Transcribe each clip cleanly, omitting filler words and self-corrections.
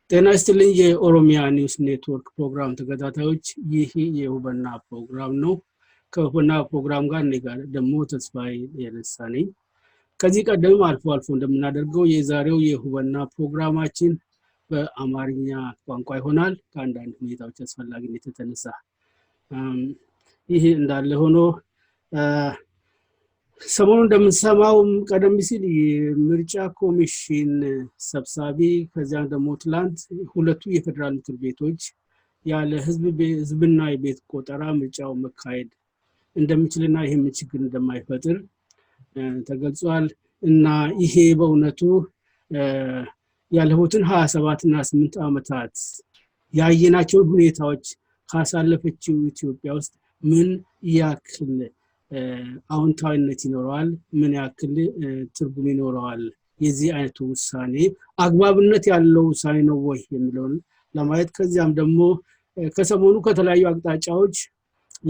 ጤና ይስጥልኝ የኦሮሚያ ኒውስ ኔትወርክ ፕሮግራም ተከታታዮች፣ ይህ የሁባናአ ፕሮግራም ነው። ከሁባናአ ፕሮግራም ጋር ደግሞ ተስፋዬ የነሳነኝ። ከዚህ ቀደም አልፎ እንደምናደርገው የዛሬው የሁባናአ ፕሮግራማችን በአማርኛ ቋንቋ ይሆናል። ከአንዳንድ ሁኔታዎች አስፈላጊነት የተነሳ ይህ እንዳለ ሆኖ ሰሞኑን እንደምንሰማው ቀደም ሲል የምርጫ ኮሚሽን ሰብሳቢ ከዚያ ደግሞ ትላንት ሁለቱ የፌደራል ምክር ቤቶች ያለ ህዝብና የቤት ቆጠራ ምርጫው መካሄድ እንደሚችልና ይሄም ችግር እንደማይፈጥር ተገልጿል። እና ይሄ በእውነቱ ያለፉትን 27 እና 8 ዓመታት ያየናቸው ሁኔታዎች ካሳለፈችው ኢትዮጵያ ውስጥ ምን ያክል አዎንታዊነት ይኖረዋል፣ ምን ያክል ትርጉም ይኖረዋል፣ የዚህ አይነቱ ውሳኔ አግባብነት ያለው ውሳኔ ነው ወይ የሚለውን ለማየት ከዚያም ደግሞ ከሰሞኑ ከተለያዩ አቅጣጫዎች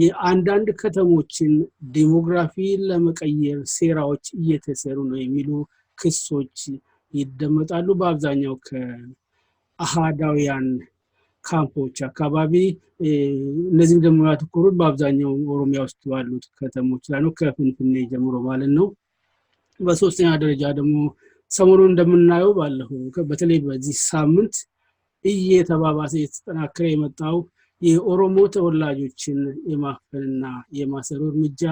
የአንዳንድ ከተሞችን ዲሞግራፊ ለመቀየር ሴራዎች እየተሰሩ ነው የሚሉ ክሶች ይደመጣሉ። በአብዛኛው ከአሃዳውያን ካምፖች አካባቢ እነዚህም ደግሞ ያተኮሩት በአብዛኛው ኦሮሚያ ውስጥ ባሉት ከተሞች ላይ ነው፣ ከፍንፍኔ ጀምሮ ማለት ነው። በሶስተኛ ደረጃ ደግሞ ሰሞኑን እንደምናየው በተለይ በዚህ ሳምንት እየተባባሰ የተጠናከረ የመጣው የኦሮሞ ተወላጆችን የማፈንና የማሰር እርምጃ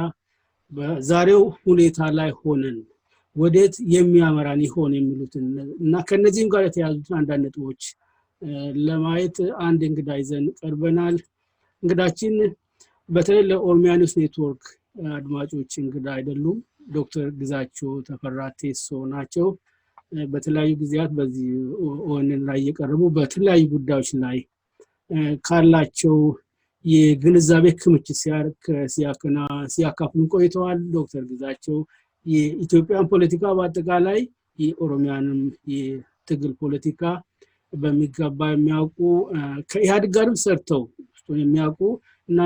በዛሬው ሁኔታ ላይ ሆነን ወዴት የሚያመራን ይሆን የሚሉትን እና ከነዚህም ጋር የተያዙት አንዳንድ ነጥቦች ለማየት አንድ እንግዳ ይዘን ቀርበናል። እንግዳችን በተለይ ለኦሮሚያ ኒውስ ኔትወርክ አድማጮች እንግዳ አይደሉም። ዶክተር ጊዛachoo ተፈራ ቴessoo ናቸው። በተለያዩ ጊዜያት በዚህ ኦንላይን ላይ የቀረቡ በተለያዩ ጉዳዮች ላይ ካላቸው የግንዛቤ ክምችት ሲያካፍሉ ቆይተዋል። ዶክተር ጊዛachoo የኢትዮጵያን ፖለቲካ በአጠቃላይ የኦሮሚያንም የትግል ፖለቲካ በሚገባ የሚያውቁ ከኢህአዴግ ጋርም ሰርተው የሚያውቁ እና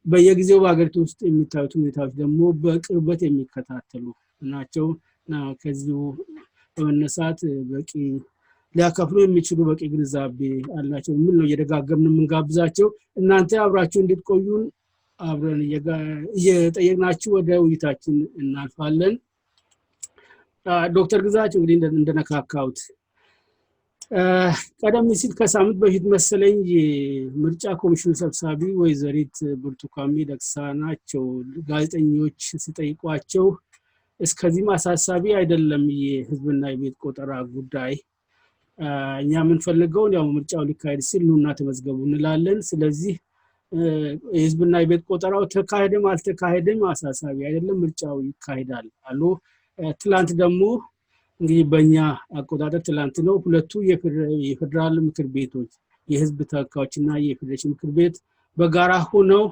በየጊዜው በአገሪቱ ውስጥ የሚታዩት ሁኔታዎች ደግሞ በቅርበት የሚከታተሉ ናቸው። እና ከዚሁ በመነሳት በቂ ሊያካፍሉ የሚችሉ በቂ ግንዛቤ አላቸው። ምን ነው እየደጋገምን የምንጋብዛቸው። እናንተ አብራችሁ እንድትቆዩን አብረን እየጠየቅናችሁ ወደ ውይይታችን እናልፋለን። ዶክተር ጊዛachoo እንግዲህ እንደነካካውት ቀደም ሲል ከሳምንት በፊት መሰለኝ የምርጫ ኮሚሽን ሰብሳቢ ወይዘሪት ብርቱካን ሚደቅሳ ናቸው ጋዜጠኞች ሲጠይቋቸው እስከዚህ ማሳሳቢ አይደለም የህዝብና የቤት ቆጠራ ጉዳይ፣ እኛ የምንፈልገው ያው ምርጫው ሊካሄድ ሲል ነውና ተመዝገቡ እንላለን። ስለዚህ የህዝብና የቤት ቆጠራው ተካሄደም አልተካሄደም አሳሳቢ አይደለም፣ ምርጫው ይካሄዳል አሉ። ትላንት ደግሞ እንግዲህ በእኛ አቆጣጠር ትላንት ነው ሁለቱ የፌደራል ምክር ቤቶች የህዝብ ተወካዮችና የፌዴሬሽን ምክር ቤት በጋራ ሆነው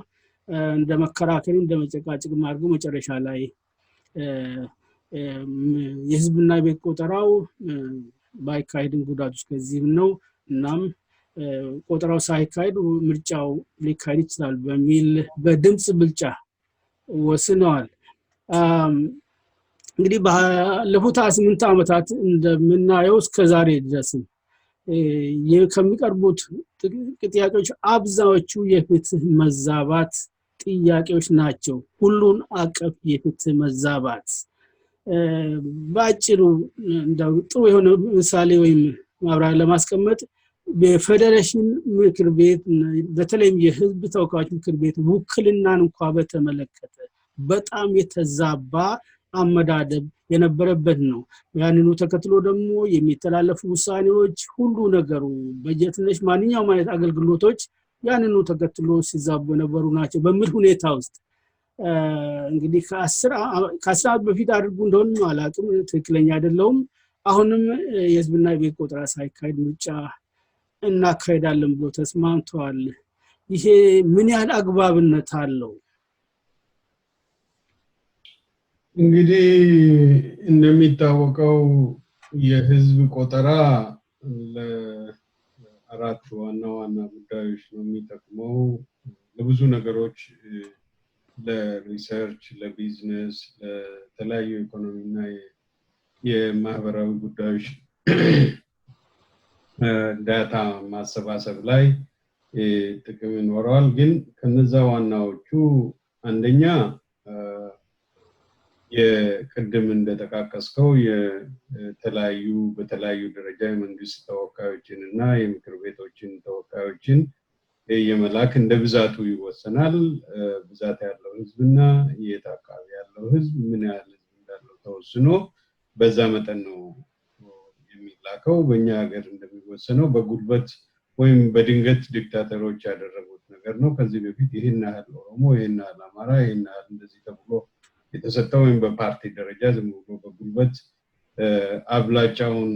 እንደመከራከር እንደመጨቃጨቅ ማድረግ መጨረሻ ላይ የህዝብና የቤት ቆጠራው ባይካሄድም ጉዳቱ እስከዚህም ነው። እናም ቆጠራው ሳይካሄድ ምርጫው ሊካሄድ ይችላል በሚል በድምጽ ብልጫ ወስነዋል። እንግዲህ ባለፉት 8 ዓመታት እንደምናየው እስከዛሬ ድረስ ከሚቀርቡት ጥያቄዎች አብዛኞቹ የፍትህ መዛባት ጥያቄዎች ናቸው። ሁሉን አቀፍ የፍትህ መዛባት ባጭሩ እንደው ጥሩ የሆነ ምሳሌ ወይም ማብራሪያ ለማስቀመጥ በፌዴሬሽን ምክር ቤት በተለይም የህዝብ ተወካዮች ምክር ቤት ውክልናን እንኳን በተመለከተ በጣም የተዛባ አመዳደብ የነበረበት ነው። ያንኑ ተከትሎ ደግሞ የሚተላለፉ ውሳኔዎች ሁሉ ነገሩ በጀትነሽ ማንኛውም አይነት አገልግሎቶች ያንኑ ተከትሎ ሲዛቡ የነበሩ ናቸው በሚል ሁኔታ ውስጥ እንግዲህ ከ10 ዓመት በፊት አድርጉ እንደሆነ አላውቅም፣ ትክክለኛ አይደለም። አሁንም የህዝብና የቤት ቆጠራ ሳይካሄድ ምርጫ እናካሄዳለን ብሎ ተስማምተዋል። ይሄ ምን ያህል አግባብነት አለው? እንግዲህ እንደሚታወቀው የህዝብ ቆጠራ ለአራት ዋና ዋና ጉዳዮች ነው የሚጠቅመው። ለብዙ ነገሮች ለሪሰርች፣ ለቢዝነስ፣ ለተለያዩ ኢኮኖሚና የማህበራዊ ጉዳዮች ዳታ ማሰባሰብ ላይ ጥቅም ይኖረዋል። ግን ከነዛ ዋናዎቹ አንደኛ የቅድም እንደተቃቀስከው በተለያዩ ደረጃ የመንግስት ተወካዮችን እና የምክር ቤቶችን ተወካዮችን የመላክ እንደ ብዛቱ ይወሰናል። ብዛት ያለው ህዝብና የት አካባቢ ያለው ህዝብ ምን ያህል ህዝብ እንዳለው ተወስኖ በዛ መጠን ነው የሚላከው። በእኛ ሀገር እንደሚወሰነው በጉልበት ወይም በድንገት ዲክታተሮች ያደረጉት ነገር ነው። ከዚህ በፊት ይህን ያህል ኦሮሞ፣ ይህን ያህል አማራ፣ ይህን ያህል እንደዚህ ተብሎ የተሰጠው ወይም በፓርቲ ደረጃ ዝም ብሎ በጉልበት አብላጫውን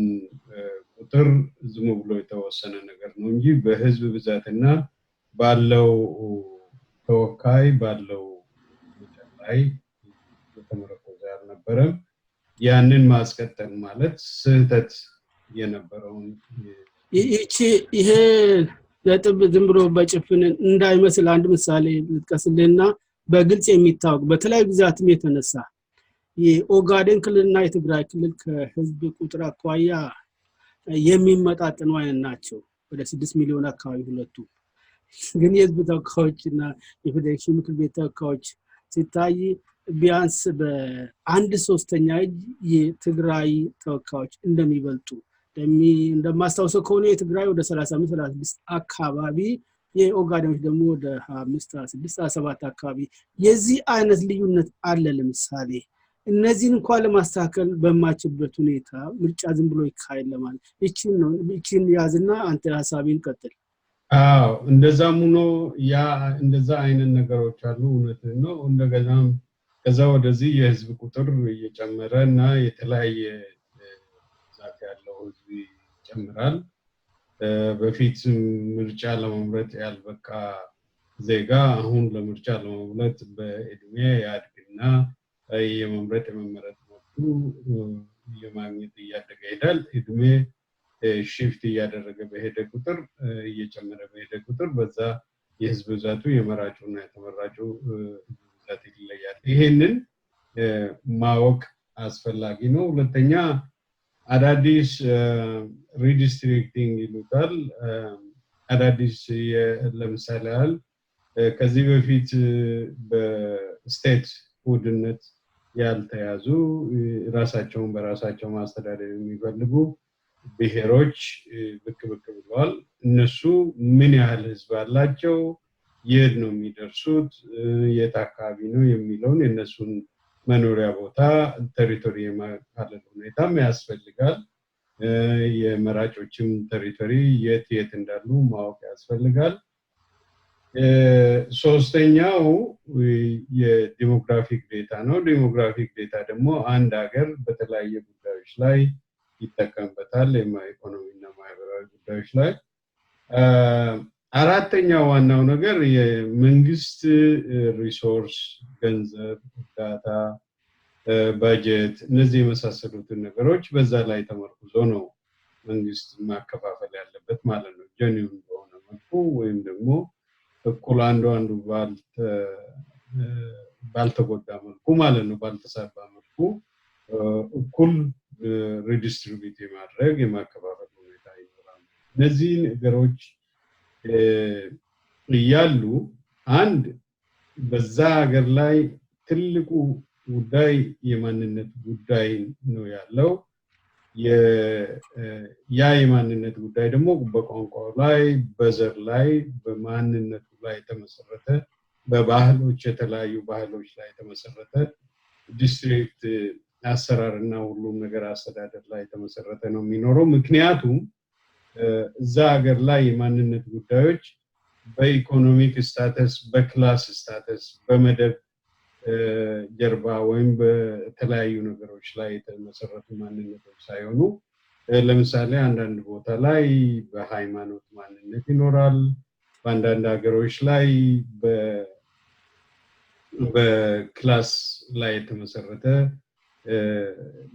ቁጥር ዝም ብሎ የተወሰነ ነገር ነው እንጂ በህዝብ ብዛትና ባለው ተወካይ ባለው መጠን ላይ የተመረኮዘ አልነበረም። ያንን ማስቀጠል ማለት ስህተት የነበረውን ይሄ ነጥብ ዝም ብሎ በጭፍን እንዳይመስል አንድ ምሳሌ ልጥቀስልና በግልጽ የሚታወቅ በተለያዩ ግዛትም የተነሳ የኦጋዴን ክልልና የትግራይ ክልል ከህዝብ ቁጥር አኳያ የሚመጣጠኑ አይነት ናቸው። ወደ 6 ሚሊዮን አካባቢ ሁለቱ። ግን የህዝብ ተወካዮችና የፌዴሬሽን ምክር ቤት ተወካዮች ሲታይ ቢያንስ በአንድ ሶስተኛ የትግራይ ተወካዮች እንደሚበልጡ እንደማስታውሰው ከሆነ የትግራይ ወደ 35-36 አካባቢ የኦጋዴኖች ደግሞ ወደ 25-26-27 አካባቢ የዚህ አይነት ልዩነት አለ። ለምሳሌ እነዚህን እንኳን ለማስተካከል በማይችልበት ሁኔታ ምርጫ ዝም ብሎ ይካሄድ ለማለት ይቺን ያዝና አንተ ሐሳብን ቀጥል። እንደዛም ሆኖ እንደዛ አይነት ነገሮች አሉ። እውነት ነው። እንደገናም ከዛ ወደዚህ የህዝብ ቁጥር እየጨመረና የተለያየ ብዛት ያለው ህዝብ ይጨምራል። በፊት ምርጫ ለመምረጥ ያልበቃ ዜጋ አሁን ለምርጫ ለመምረጥ በእድሜ ያድግና የመምረጥ የመመረጥ መብቱ የማግኘት እያደገ ይሄዳል። እድሜ ሽፍት እያደረገ በሄደ ቁጥር እየጨመረ በሄደ ቁጥር በዛ የህዝብ ብዛቱ የመራጩና የተመራጩ ብዛት ይለያል። ይሄንን ማወቅ አስፈላጊ ነው። ሁለተኛ አዳዲስ ሪዲስትሪክቲንግ ይሉታል። አዳዲስ ለምሳሌ ያህል ከዚህ በፊት በስቴት ሁድነት ያልተያዙ ራሳቸውን በራሳቸው ማስተዳደር የሚፈልጉ ብሔሮች ብቅ ብለዋል። እነሱ ምን ያህል ህዝብ አላቸው፣ የት ነው የሚደርሱት፣ የት አካባቢ ነው የሚለውን የነሱን መኖሪያ ቦታ ቴሪቶሪ የማካለል ሁኔታም ያስፈልጋል። የመራጮችም ቴሪቶሪ የት እንዳሉ ማወቅ ያስፈልጋል። ሶስተኛው የዲሞግራፊክ ዴታ ነው። ዲሞግራፊክ ዴታ ደግሞ አንድ ሀገር በተለያየ ጉዳዮች ላይ ይጠቀምበታል፣ ኢኮኖሚና ማህበራዊ ጉዳዮች ላይ። አራተኛው ዋናው ነገር የመንግስት ሪሶርስ፣ ገንዘብ፣ እርዳታ፣ በጀት፣ እነዚህ የመሳሰሉትን ነገሮች በዛ ላይ ተመርኩዞ ነው መንግስት ማከፋፈል ያለበት ማለት ነው። ጀኒውን በሆነ መልኩ ወይም ደግሞ እኩል አንዱ ባልተጎዳ መልኩ ማለት ነው፣ ባልተሳባ መልኩ እኩል ሪዲስትሪቢዩት የማድረግ የማከፋፈል ሁኔታ ይኖራል። እነዚህ ነገሮች እያሉ አንድ በዛ ሀገር ላይ ትልቁ ጉዳይ የማንነት ጉዳይ ነው ያለው። የማንነት ጉዳይ ደግሞ በቋንቋው ላይ፣ በዘር ላይ፣ በማንነቱ ላይ የተመሰረተ በባህሎች የተለያዩ ባህሎች ላይ የተመሰረተ ዲስትሪክት አሰራርና ሁሉም ነገር አስተዳደር ላይ የተመሰረተ ነው የሚኖረው። ምክንያቱም እዛ ሀገር ላይ የማንነት ጉዳዮች በኢኮኖሚክ ስታተስ፣ በክላስ ስታተስ፣ በመደብ ጀርባ ወይም በተለያዩ ነገሮች ላይ የተመሰረቱ ማንነቶች ሳይሆኑ ለምሳሌ አንዳንድ ቦታ ላይ በሃይማኖት ማንነት ይኖራል በአንዳንድ ሀገሮች ላይ በክላስ ላይ የተመሰረተ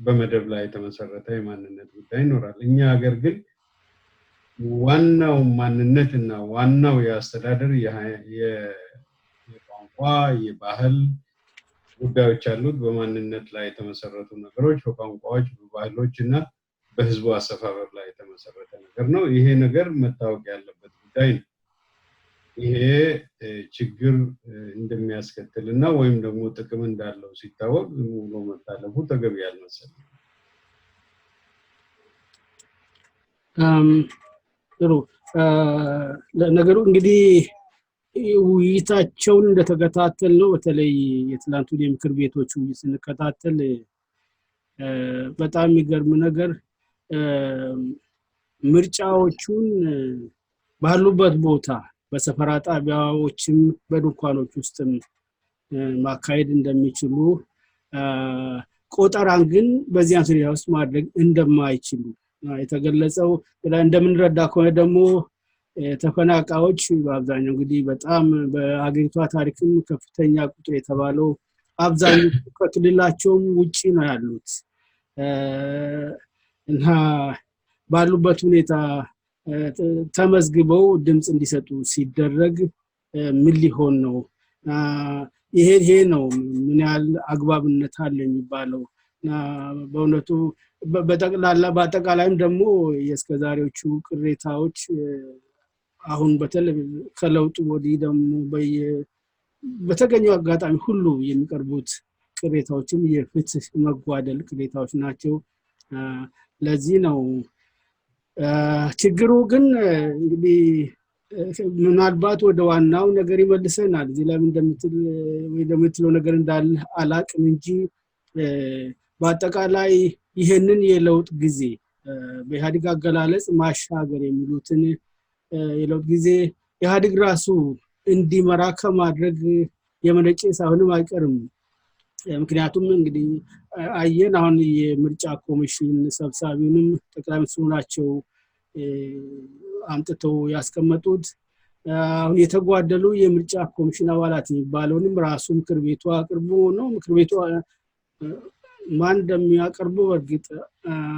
በመደብ ላይ የተመሰረተ የማንነት ጉዳይ ይኖራል እኛ ሀገር ግን ዋናው ማንነትና ዋናው የአስተዳደር የቋንቋ የባህል ጉዳዮች አሉት በማንነት ላይ የተመሰረቱ ነገሮች በቋንቋዎች በባህሎች እና በህዝቡ አሰፋፈር ላይ የተመሰረተ ነገር ነው ይሄ ነገር መታወቅ ያለበት ጉዳይ ነው ይሄ ችግር እንደሚያስከትልና ወይም ደግሞ ጥቅም እንዳለው ሲታወቅ ሙሉ መታለፉ ተገቢ ያልመሰለኝ ጥሩ ለነገሩ እንግዲህ ውይይታቸውን እንደተከታተል ነው በተለይ የትላንቱን የምክር ቤቶች ውይይት ስንከታተል በጣም የሚገርም ነገር ምርጫዎቹን ባሉበት ቦታ በሰፈራ ጣቢያዎችም በድንኳኖች ውስጥም ማካሄድ እንደሚችሉ ቆጠራን ግን በዚያን ዙሪያ ውስጥ ማድረግ እንደማይችሉ የተገለጸው እንደምንረዳ ከሆነ ደግሞ ተፈናቃዮች በአብዛኛው እንግዲህ በጣም በአገሪቷ ታሪክም ከፍተኛ ቁጥር የተባለው አብዛኛው ከክልላቸውም ውጪ ነው ያሉት እና ባሉበት ሁኔታ ተመዝግበው ድምጽ እንዲሰጡ ሲደረግ ምን ሊሆን ነው ይሄ ነው ምን ያህል አግባብነት አለ የሚባለው በእውነቱ በአጠቃላይም ደግሞ የእስከዛሬዎቹ ቅሬታዎች አሁን በተለይ ከለውጡ ወዲህ ደግሞ በተገኘው አጋጣሚ ሁሉ የሚቀርቡት ቅሬታዎችም የፍትህ መጓደል ቅሬታዎች ናቸው ለዚህ ነው ችግሩ ግን እንግዲህ ምናልባት ወደ ዋናው ነገር ይመልሰናል እዚህ ላይ እንደምትል ወይ ደግሞ የምትለው ነገር እንዳለ አላቅም እንጂ በአጠቃላይ ይሄንን የለውጥ ጊዜ በኢህአዴግ አገላለጽ ማሻገር የሚሉትን የለውጥ ጊዜ ኢህአዴግ ራሱ እንዲመራ ከማድረግ የመነጨ ሳይሆንም አይቀርም ምክንያቱም እንግዲህ አየን አሁን የምርጫ ኮሚሽን ሰብሳቢውንም ጠቅላይ ሚኒስትሩ ናቸው አምጥተው ያስቀመጡት አሁን የተጓደሉ የምርጫ ኮሚሽን አባላት የሚባለውንም ራሱ ምክር ቤቱ አቅርቦ ነው ምክር ቤቱ ማን እንደሚያቀርበው በርግጥ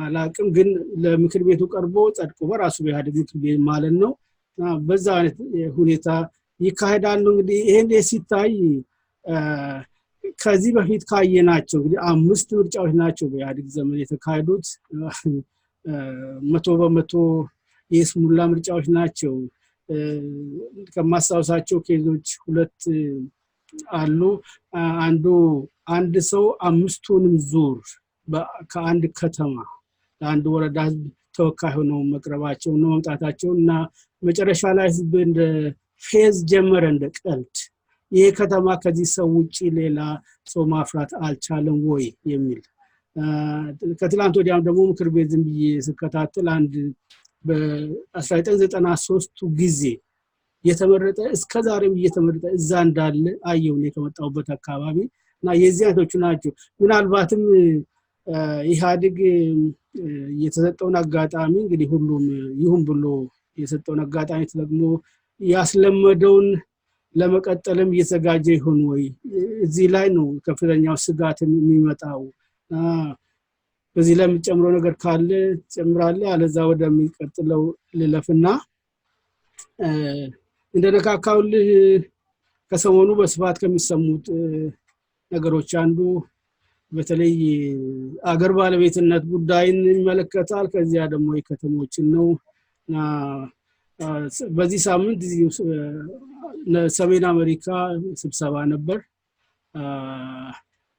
አላቅም ግን ለምክር ቤቱ ቀርቦ ጸድቆ በራሱ በኢህአዴግ ምክር ቤት ማለት ነው በዛ አይነት ሁኔታ ይካሄዳል እንግዲህ ይሄን ሲታይ ከዚህ በፊት ካየናቸው እንግዲህ 5 ምርጫዎች ናቸው በኢህአዴግ ዘመን የተካሄዱት 100% የስሙላ ምርጫዎች ናቸው ከማሳውሳቸው ኬዞች 2 አሉ አንድ ሰው 5ቱንም ዙር ከአንድ ከተማ ለአንድ ወረዳ ተወካይ ሆነው መቅረባቸው ነው መምጣታቸው እና መጨረሻ ላይ ህዝብ እንደ ፌዝ ጀመረ እንደ ቀልድ ይሄ ከተማ ከዚህ ሰው ውጪ ሌላ ሰው ማፍራት አልቻለም ወይ የሚል ከትላንት ወዲያም ደግሞ ምክር ቤት ዝም ብዬ ስከታተል አንድ በ1993 ጊዜ የተመረጠ እስከዛሬም እየተመረጠ እዛ እንዳለ አየው ነው ከመጣውበት አካባቢ እና የዚያቶቹ ናቸው ምናልባትም ኢህአዴግ የተሰጠውን አጋጣሚ እንግዲህ ሁሉም ይሁን ብሎ የሰጠውን አጋጣሚ ተጠቅሞ ያስለመደውን ለመቀጠልም እየተዘጋጀ ይሆን ወይ እዚህ ላይ ነው ከፍተኛው ስጋት የሚመጣው በዚህ ላይ የምጨምረው ነገር ካለ ጨምራለህ አለዛ ወደሚቀጥለው ልለፍና እንደነካካውልህ ከሰሞኑ በስፋት ከሚሰሙት ነገሮች አንዱ በተለይ አገር ባለቤትነት ጉዳይን ይመለከታል ከዚያ ደግሞ የከተሞችን ነው በዚህ ሳምንት ሰሜን አሜሪካ ስብሰባ ነበር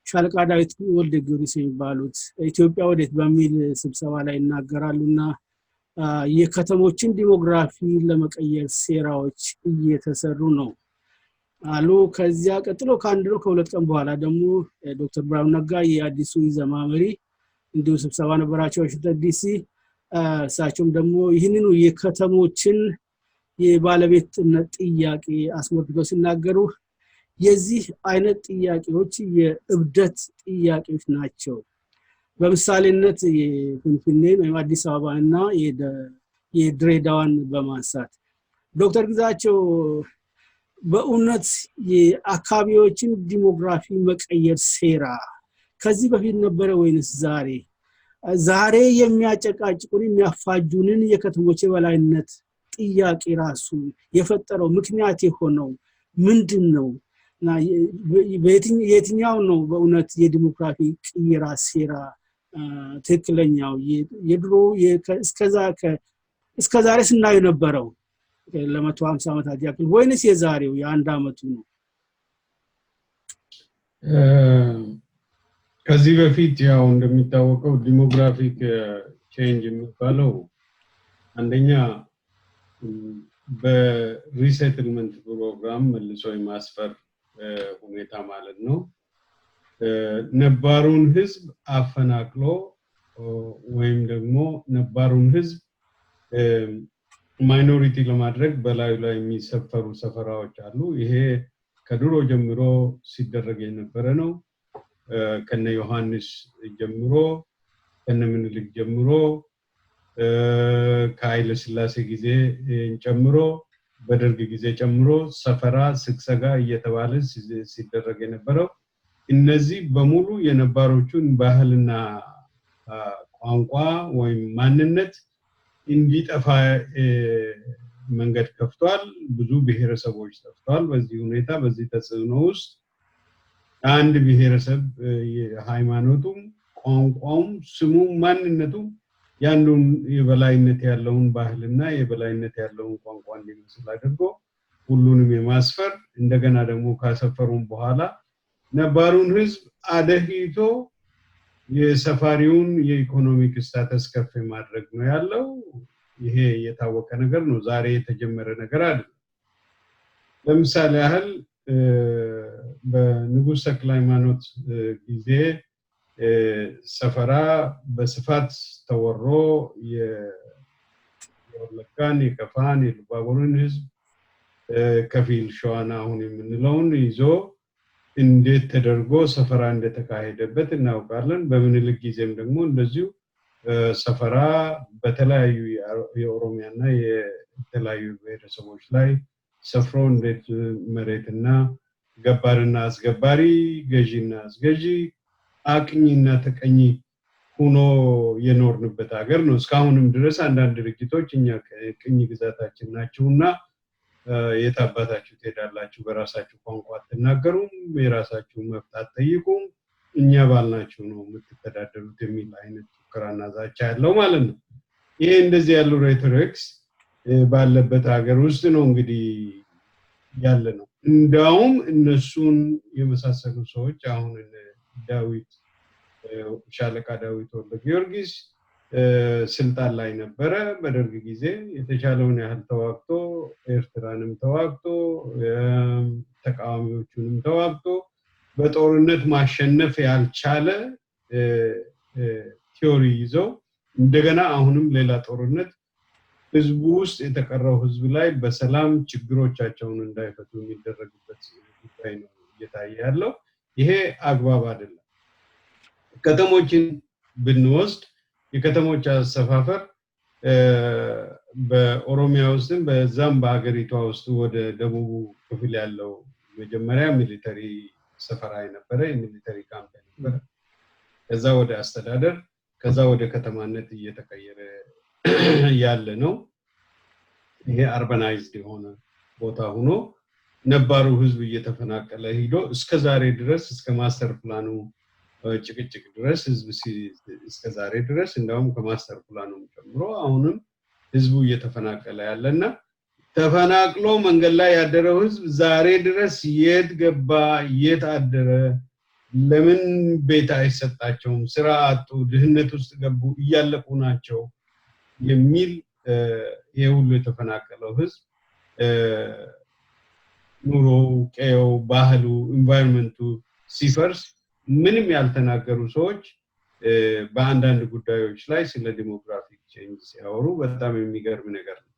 ሻለቃ ዳዊት ወልደ ጊዮርጊስ የሚባሉት ኢትዮጵያ ወዴት በሚል ስብሰባ ላይ እናገራሉና የከተሞችን ዲሞግራፊ ለመቀየር ሴራዎች እየተሰሩ ነው አሉ ከዚያ ቀጥሎ ከአንድ ነው ከሁለት ቀን በኋላ ደግሞ ዶክተር ብርሃኑ ነጋ የአዲሱ ኢዘማ መሪ እንዲሁ ስብሰባ ነበራቸው ዲሲ እሳቸውም ደግሞ ይህንኑ የከተሞችን የባለቤትነት ጥያቄ አስመልክተው ሲናገሩ የዚህ አይነት ጥያቄዎች የእብደት ጥያቄዎች ናቸው በምሳሌነት የፍንፍኔን ወይም አዲስ አበባና የድሬዳዋን በማንሳት ዶክተር ግዛቸው በእውነት የአካባቢዎችን ዲሞግራፊ መቀየር ሴራ ከዚህ በፊት ነበረ ወይንስ ዛሬ የሚያጨቃጭቁን የሚያፋጁንን የከተሞች የበላይነት ጥያቄ ራሱ የፈጠረው ምክንያት የሆነው ምንድነው? እና የትኛው ነው በእውነት የዲሞግራፊ ቅየራ ሴራ ትክክለኛው የድሮ እስከዛሬ ስናዩ ነበረው ለ150 ዓመታት ያክል ወይንስ የዛሬው የአንድ አመቱ ነው? ከዚህ በፊት ያው እንደሚታወቀው ዲሞግራፊክ ቼንጅ የሚባለው አንደኛ በሪሴትልመንት ፕሮግራም መልሶ የማስፈር ሁኔታ ማለት ነው። ነባሩን ህዝብ አፈናቅሎ ወይም ደግሞ ነባሩን ህዝብ ማይኖሪቲ ለማድረግ በላዩ ላይ የሚሰፈሩ ሰፈራዎች አሉ። ይሄ ከድሮ ጀምሮ ሲደረግ የነበረ ነው። ከነ ዮሐንስ ጀምሮ ከነ ምኒልክ ጀምሮ ከኃይለ ሥላሴ ጊዜ ጨምሮ በደርግ ጊዜ ጨምሮ ሰፈራ ስክሰጋ እየተባለ ሲደረግ የነበረው እነዚህ በሙሉ የነባሮቹን ባህልና ቋንቋ ወይም ማንነት እንዲጠፋ መንገድ ከፍቷል። ብዙ ብሔረሰቦች ጠፍቷል። በዚህ ሁኔታ በዚህ ተጽዕኖ ውስጥ አንድ ብሔረሰብ የሃይማኖቱም ቋንቋውም ስሙም ማንነቱም ያንዱን የበላይነት ያለውን ባህልና የበላይነት ያለውን ቋንቋ እንዲመስል አድርጎ ሁሉንም የማስፈር እንደገና ደግሞ ካሰፈሩን በኋላ ነባሩን ህዝብ አደህይቶ የሰፋሪውን የኢኮኖሚክ ስታተስ ከፍ ማድረግ ነው ያለው። ይሄ የታወቀ ነገር ነው። ዛሬ የተጀመረ ነገር አይደለም። ለምሳሌ ያህል በንጉስ ተክለ ሃይማኖት ጊዜ ሰፈራ በስፋት ተወሮ የወለጋን የከፋን የሉባቦርን ህዝብ ከፊል ሸዋና አሁን የምንለውን ይዞ እንዴት ተደርጎ ሰፈራ እንደተካሄደበት እናውቃለን። በምኒልክ ጊዜም ደግሞ እንደዚሁ ሰፈራ በተለያዩ የኦሮሚያና የተለያዩ ብሔረሰቦች ላይ ሰፍሮ እንዴት መሬትና ገባርና አስገባሪ ገዢና አስገዢ አቅኝና ተቀኝ ሆኖ የኖርንበት ሀገር ነው። እስካሁንም ድረስ አንዳንድ ድርጅቶች እኛ ቅኝ ግዛታችን ናቸውና የታባታችሁ ትሄዳላችሁ፣ በራሳችሁ ቋንቋ አትናገሩም፣ የራሳችሁ መብት አትጠይቁም፣ እኛ ባልናችሁ ነው የምትተዳደሩት የሚል አይነት ፉከራና ዛቻ ያለው ማለት ነው። ይሄ እንደዚህ ያሉ ሬቶሪክስ ባለበት ሀገር ውስጥ ነው እንግዲህ ያለ ነው። እንዳውም እነሱን የመሳሰሉ ሰዎች አሁን ዳዊት ሻለቃ ዳዊት ወልደ ጊዮርጊስ ስልጣን ላይ ነበረ። በደርግ ጊዜ የተቻለውን ያህል ተዋግቶ ኤርትራንም ተዋግቶ ተቃዋሚዎቹንም ተዋግቶ በጦርነት ማሸነፍ ያልቻለ ቲዮሪ ይዘው እንደገና አሁንም ሌላ ጦርነት ህዝቡ ውስጥ የተቀረው ህዝብ ላይ በሰላም ችግሮቻቸውን እንዳይፈቱ የሚደረግበት ጉዳይ ነው እየታየ ያለው። ይሄ አግባብ አይደለም። ከተሞችን ብንወስድ የከተሞች አሰፋፈር በኦሮሚያ ውስጥም በዛም በአገሪቷ ውስጥ ወደ ደቡቡ ክፍል ያለው መጀመሪያ ሚሊተሪ ሰፈራ የነበረ የሚሊተሪ ካምፕ ነበር። ከዛ ወደ አስተዳደር ከዛ ወደ ከተማነት እየተቀየረ ያለ ነው። ይሄ አርባናይዝድ የሆነ ቦታ ሆኖ ነባሩ ህዝብ እየተፈናቀለ ሄዶ እስከዛሬ ድረስ እስከ ማስተር ፕላኑ ጭቅጭቅ ድረስ ህዝብ እስከዛሬ ድረስ እንደውም ከማስተር ፕላኑ ጨምሮ አሁንም ህዝቡ እየተፈናቀለ ያለና ተፈናቅሎ መንገድ ላይ ያደረው ህዝብ ዛሬ ድረስ የት ገባ የት አደረ፣ ለምን ቤት አይሰጣቸውም፣ ስራ አጡ፣ ድህነት ውስጥ ገቡ፣ እያለቁ ናቸው የሚል የሁሉ የተፈናቀለው ህዝብ ኑሮ ቀየው ባህሉ ኢንቫይሮንመንቱ ሲፈርስ ምንም ያልተናገሩ ሰዎች በአንዳንድ ጉዳዮች ላይ ስለ ዲሞግራፊክ ቼንጅ ሲያወሩ በጣም የሚገርም ነገር ነው።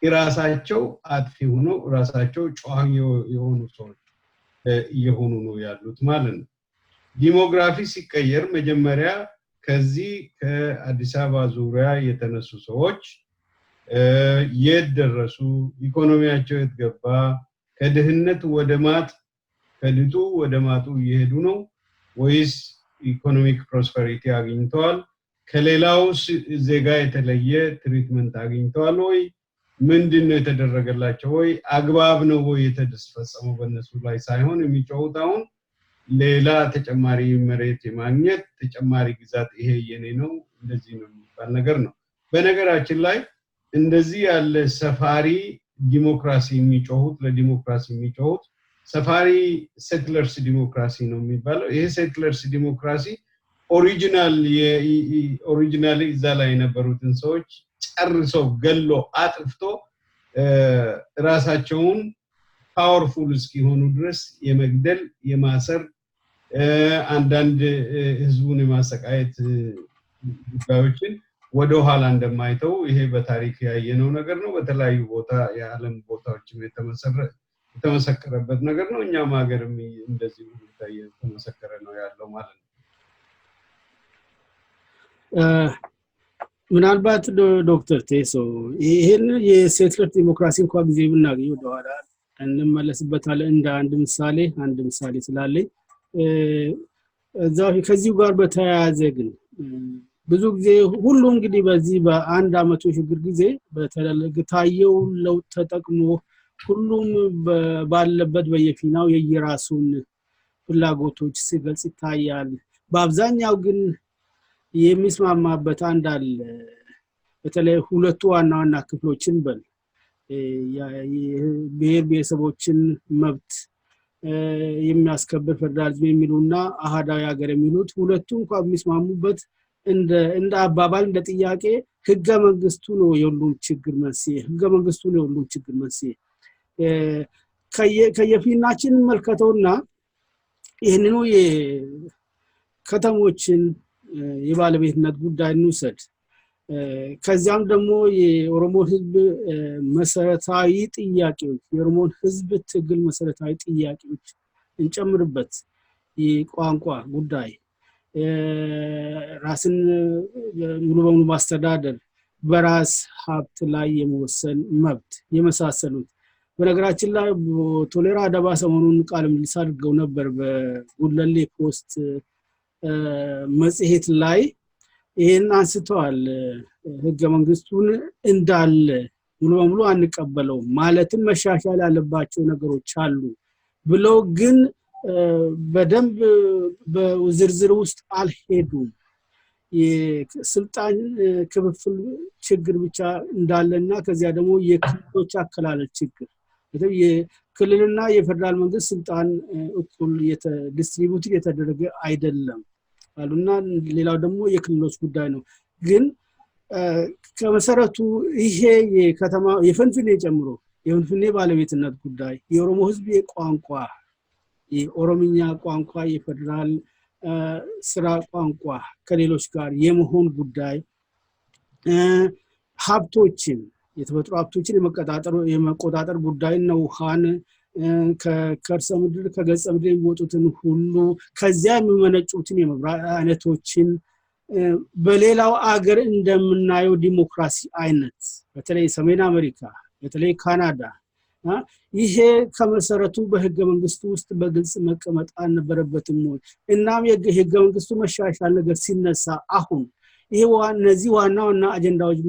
ራሳቸው አጥፊ ሆኖ ራሳቸው ጨዋኝ የሆኑ ሰዎች እየሆኑ ነው ያሉት ማለት ነው። ዲሞግራፊ ሲቀየር መጀመሪያ ከዚህ ከአዲስ አበባ ዙሪያ የተነሱ ሰዎች የደረሱ ኢኮኖሚያቸው የተገባ ከድህነት ወደ ማጥ ከድጡ ወደ ማጡ እየሄዱ ነው ወይስ ኢኮኖሚክ ፕሮስፐሪቲ አግኝተዋል ከሌላው ዜጋ የተለየ ትሪትመንት አግኝተዋል ወይ ምንድነው የተደረገላቸው ወይ አግባብ ነው ወይ የተደስፈጸመው በእነሱ ላይ ሳይሆን የሚጮሁት አሁን ሌላ ተጨማሪ መሬት የማግኘት ተጨማሪ ግዛት ይሄ የኔ ነው እንደዚህ ነው የሚባል ነገር ነው በነገራችን ላይ እንደዚህ ያለ ሰፋሪ ዲሞክራሲ የሚጮሁት ለዲሞክራሲ የሚጮሁት ሰፋሪ ሴትለርስ ዲሞክራሲ ነው የሚባለው ይሄ ሴትለርስ ዲሞክራሲ ኦሪጂናሊ እዛ ላይ የነበሩትን ሰዎች ጨርሰው ገሎ አጥፍቶ ራሳቸውን ፓወርፉል እስኪሆኑ ድረስ የመግደል የማሰር አንዳንድ ህዝቡን የማሰቃየት ጉዳዮችን ወደ ኋላ እንደማይተው ይሄ በታሪክ ያየነው ነገር ነው በተለያዩ ቦታ የዓለም ቦታዎችም የተመሰከረበት ነገር ነው እኛም ሀገርም እንደዚህ የተመሰከረ ነው ያለው ማለት ነው ምናልባት ዶክተር ቴሶ ይሄን የሴትለር ዲሞክራሲ እንኳን ጊዜ ብናገኝ ወደ ኋላ እንመለስበታለን እንደ አንድ ምሳሌ ስላለኝ እዛው ከዚሁ ጋር በተያያዘ ግን ብዙ ጊዜ ሁሉ እንግዲህ በዚህ በአንድ አመቱ ሽግግር ጊዜ በተለገታየው ለውጥ ተጠቅሞ ሁሉም ባለበት በየፊናው የየራሱን ፍላጎቶች ሲገልጽ ይታያል በአብዛኛው ግን የሚስማማበት አንድ አለ በተለይ ሁለቱ ዋና ክፍሎችን በል የብሔረሰቦችን መብት የሚያስከብር ፌደራሊዝም የሚሉና አሃዳዊ ሀገር የሚሉት ሁለቱ እንኳን የሚስማሙበት እንደ አባባል እንደ ጥያቄ ህገ መንግስቱ ነው የሁሉም ችግር መንስኤ ከየፊናችን መልከተውና ይሄንኑ የከተሞችን የባለቤትነት ጉዳይ እንውሰድ ከዚያም ደግሞ የኦሮሞ ህዝብ መሰረታዊ ጥያቄዎች የኦሮሞ ህዝብ ትግል መሰረታዊ ጥያቄዎች እንጨምርበት የቋንቋ ጉዳይ ራስን ሙሉ በሙሉ ማስተዳደር በራስ ሀብት ላይ የመወሰን መብት የመሳሰሉት በነገራችን ላይ ቶሌራ አደባ ሰሞኑን ቃል ምልልስ አድርገው ነበር በጉለሌ ፖስት መጽሔት ላይ ይሄን አንስተዋል ህገ መንግስቱን እንዳለ ሙሉ በሙሉ አንቀበለው ማለትም መሻሻል ያለባቸው ነገሮች አሉ ብለው ግን በደንብ በዝርዝር ውስጥ አልሄዱም የስልጣን ክፍፍል ችግር ብቻ እንዳለና ከዚያ ደግሞ የክልሎች አከላለል ችግር የክልልና የፌደራል መንግስት ስልጣን እኩል ዲስትሪቢዩት የተደረገ አይደለም አሉና ሌላው ደግሞ የክልሎች ጉዳይ ነው ግን ከመሰረቱ ይሄ የከተማ የፈንፍኔ ጨምሮ የፈንፍኔ ባለቤትነት ጉዳይ የኦሮሞ ህዝብ ቋንቋ የኦሮምኛ ቋንቋ የፌደራል ስራ ቋንቋ ከሌሎች ጋር የመሆን ጉዳይ ሀብቶችን የተፈጥሮ ሀብቶችን የመቆጣጠር ጉዳይ ነው ውሃን ከከርሰ ምድር ከገጸ ምድር የሚወጡትን ሁሉ ከዚያ የሚመነጩትን የመብራት አይነቶችን በሌላው አገር እንደምናየው ዲሞክራሲ አይነት በተለይ ሰሜን አሜሪካ በተለይ ካናዳ ይሄ ከመሰረቱ በህገ መንግስቱ ውስጥ በግልጽ መቀመጥ አልነበረበትም እናም የህገ መንግስቱ መሻሻል ነገር ሲነሳ አሁን ይሄ እነዚህ ዋና አጀንዳዎች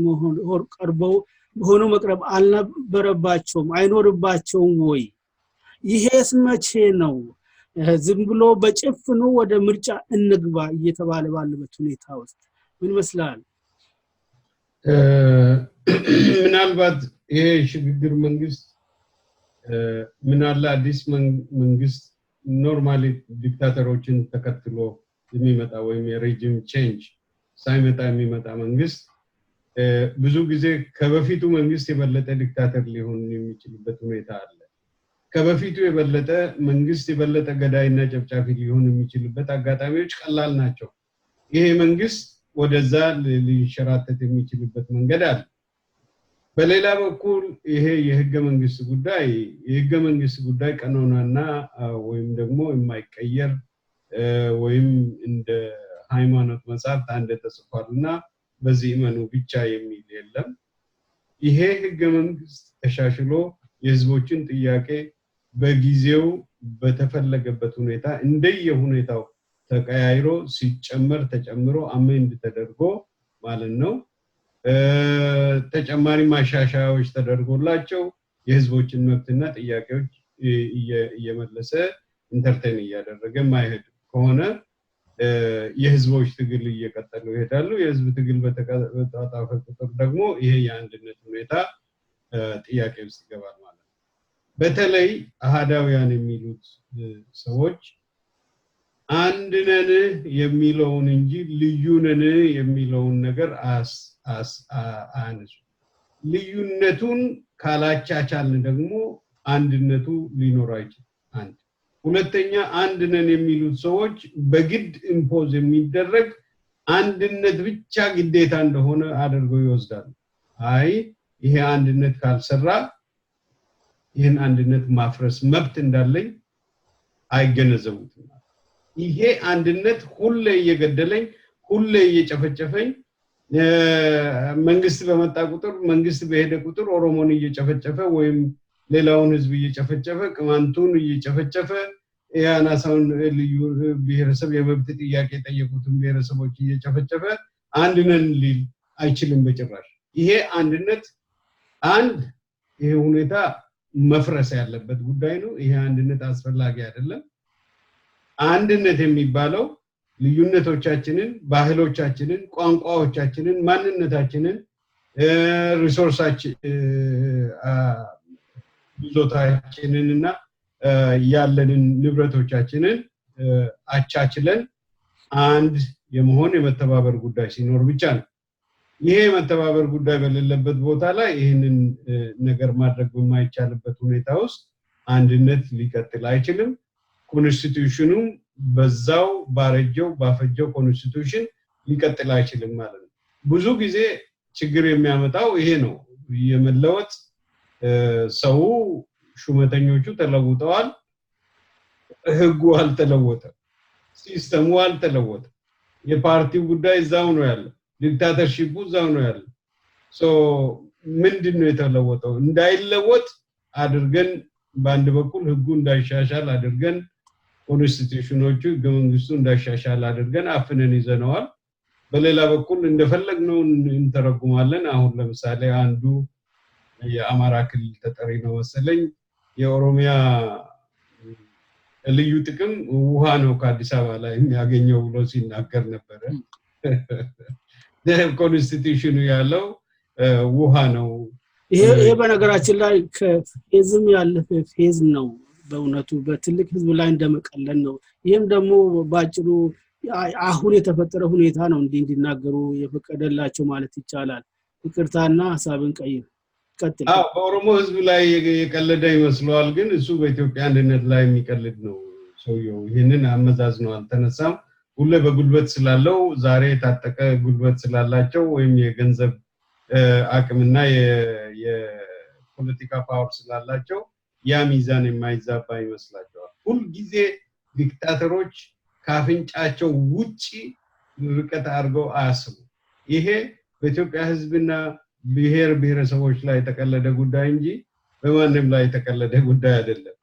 ቀርበው ሆኖ መቅረብ አልነበረባቸውም አይኖርባቸውም ወይ ይሄስ መቼ ነው ዝም ብሎ በጭፍኑ ወደ ምርጫ እንግባ እየተባለ ባለበት ሁኔታ ውስጥ ምን ይመስላል ምናልባት ይሄ ሽግግር መንግስት ምናለ አዲስ መንግስት ኖርማሊ ዲክታተሮችን ተከትሎ የሚመጣ ወይም የሬጂም ቼንጅ ሳይመጣ የሚመጣ መንግስት ብዙ ጊዜ ከበፊቱ መንግስት የበለጠ ዲክታተር ሊሆን የሚችልበት ሁኔታ አለ ከበፊቱ የበለጠ መንግስት የበለጠ ገዳይና ጨፍጫፊ ሊሆን የሚችልበት አጋጣሚዎች ቀላል ናቸው ይሄ መንግስት ወደዛ ሊሸራተት የሚችልበት መንገድ አለ በሌላ በኩል ይሄ የህገ መንግስት ጉዳይ ቀኖናና ወይም ደግሞ የማይቀየር ወይም እንደ በሃይማኖት መጽሐፍት አንድ ተጽፏልና በዚህ እመኑ ብቻ የሚል የለም። ይሄ ህገ መንግስት ተሻሽሎ የህዝቦችን ጥያቄ በጊዜው በተፈለገበት ሁኔታ እንደየሁኔታው ተቀያይሮ ሲጨመር ተጨምሮ አሜንድ ተደርጎ ማለት ነው ተጨማሪ ማሻሻያዎች ተደርጎላቸው የህዝቦችን መብትና ጥያቄዎች እየመለሰ ኢንተርቴን እያደረገ ማይሄድ ከሆነ የህዝቦች ትግል እየቀጠሉ ይሄዳሉ። የህዝብ ትግል በተጣጣፈ ቁጥር ደግሞ ይሄ የአንድነት ሁኔታ ጥያቄ ውስጥ ይገባል ማለት ነው። በተለይ አሃዳውያን የሚሉት ሰዎች አንድ ነን የሚለውን እንጂ ልዩ ነን የሚለውን ነገር አያነሱ። ልዩነቱን ካላቻቻልን ደግሞ አንድነቱ ሊኖር አይችልም። አንድ ሁለተኛ አንድ ነን የሚሉት ሰዎች በግድ ኢምፖዝ የሚደረግ አንድነት ብቻ ግዴታ እንደሆነ አድርገው ይወስዳሉ። አይ ይሄ አንድነት ካልሰራ ይሄን አንድነት ማፍረስ መብት እንዳለኝ አይገነዘቡትም። ይሄ አንድነት ሁሌ እየገደለኝ ሁሌ እየጨፈጨፈኝ መንግስት በመጣ ቁጥር መንግስት በሄደ ቁጥር ኦሮሞን እየጨፈጨፈ ወይም ሌላውን ህዝብ እየጨፈጨፈ ቅማንቱን እየጨፈጨፈ ያናሳውን ልዩ ብሔረሰብ የመብት ጥያቄ ጠየቁትን ብሔረሰቦች እየጨፈጨፈ አንድ ነን ሊል አይችልም በጭራሽ። ይሄ አንድነት ይሄ ሁኔታ መፍረስ ያለበት ጉዳይ ነው። ይሄ አንድነት አስፈላጊ አይደለም። አንድነት የሚባለው ልዩነቶቻችንን፣ ባህሎቻችንን፣ ቋንቋዎቻችንን፣ ማንነታችንን፣ ሪሶርሳችን ይዞታችንንና ያለንን ንብረቶቻችንን አቻችለን አንድ የመሆን የመተባበር ጉዳይ ሲኖር ብቻ ነው። ይሄ የመተባበር ጉዳይ በሌለበት ቦታ ላይ ይሄንን ነገር ማድረግ በማይቻልበት ሁኔታ ውስጥ አንድነት ሊቀጥል አይችልም። ኮንስቲቱሽኑም በዛው ባፈጀው ኮንስቲቱሽን ሊቀጥል አይችልም ማለት ነው። ብዙ ጊዜ ችግር የሚያመጣው ይሄ ነው። የመለወጥ ሰው ሹመተኞቹ ተለውጠዋል፣ ህጉ አልተለወጠም፣ ሲስተሙ አልተለወጠም። የፓርቲው ጉዳይ እዛው ነው ያለው፣ ዲክታተርሺፑ እዛው ነው ያለው። ምንድነው የተለወጠው? እንዳይለወጥ አድርገን በአንድ በኩል ህጉ እንዳይሻሻል አድርገን ኮንስቲቱሽኖቹ ህገ መንግስቱ እንዳይሻሻል አድርገን አፍነን ይዘነዋል። በሌላ በኩል እንደፈለግነው እንተረጉማለን። አሁን ለምሳሌ አንዱ የአማራ ክልል ተጠሪ ነው መሰለኝ የኦሮሚያ ልዩ ጥቅም ውሃ ነው ከአዲስ አበባ ላይ የሚያገኘው ብሎ ሲናገር ነበር። ኮንስቲቱሽኑ ያለው ውሃ ነው። ይሄ በነገራችን ላይ ከፌዝም ያለፈ ፌዝ ነው። በእውነቱ በትልቅ ህዝብ ላይ እንደመቀለል ነው። ይሄም ደግሞ ባጭሩ አሁን የተፈጠረ ሁኔታ ነው እንዲናገሩ የፈቀደላቸው ማለት ይቻላል። ይቅርታና ሐሳብን ቀጥል። በኦሮሞ ህዝብ ላይ የቀለደ ይመስለዋል፣ ግን እሱ በኢትዮጵያ አንድነት ላይ የሚቀልድ ነው ሰውየው። ይሄንን አመዛዝነው አልተነሳም። ሁሌ በጉልበት ስላለው ዛሬ የታጠቀ ጉልበት ስላላቸው ወይም የገንዘብ አቅምና የፖለቲካ ፓወር ስላላቸው ያ ሚዛን የማይዛባ ይመስላቸዋል። ሁሉ ጊዜ ዲክታተሮች ካፍንጫቸው ውጪ ርቀት አድርገው አያስቡ። ይሄ በኢትዮጵያ ህዝብና ብሔረሰቦች ላይ የተቀለደ ጉዳይ እንጂ በማንም ላይ የተቀለደ ጉዳይ አይደለም።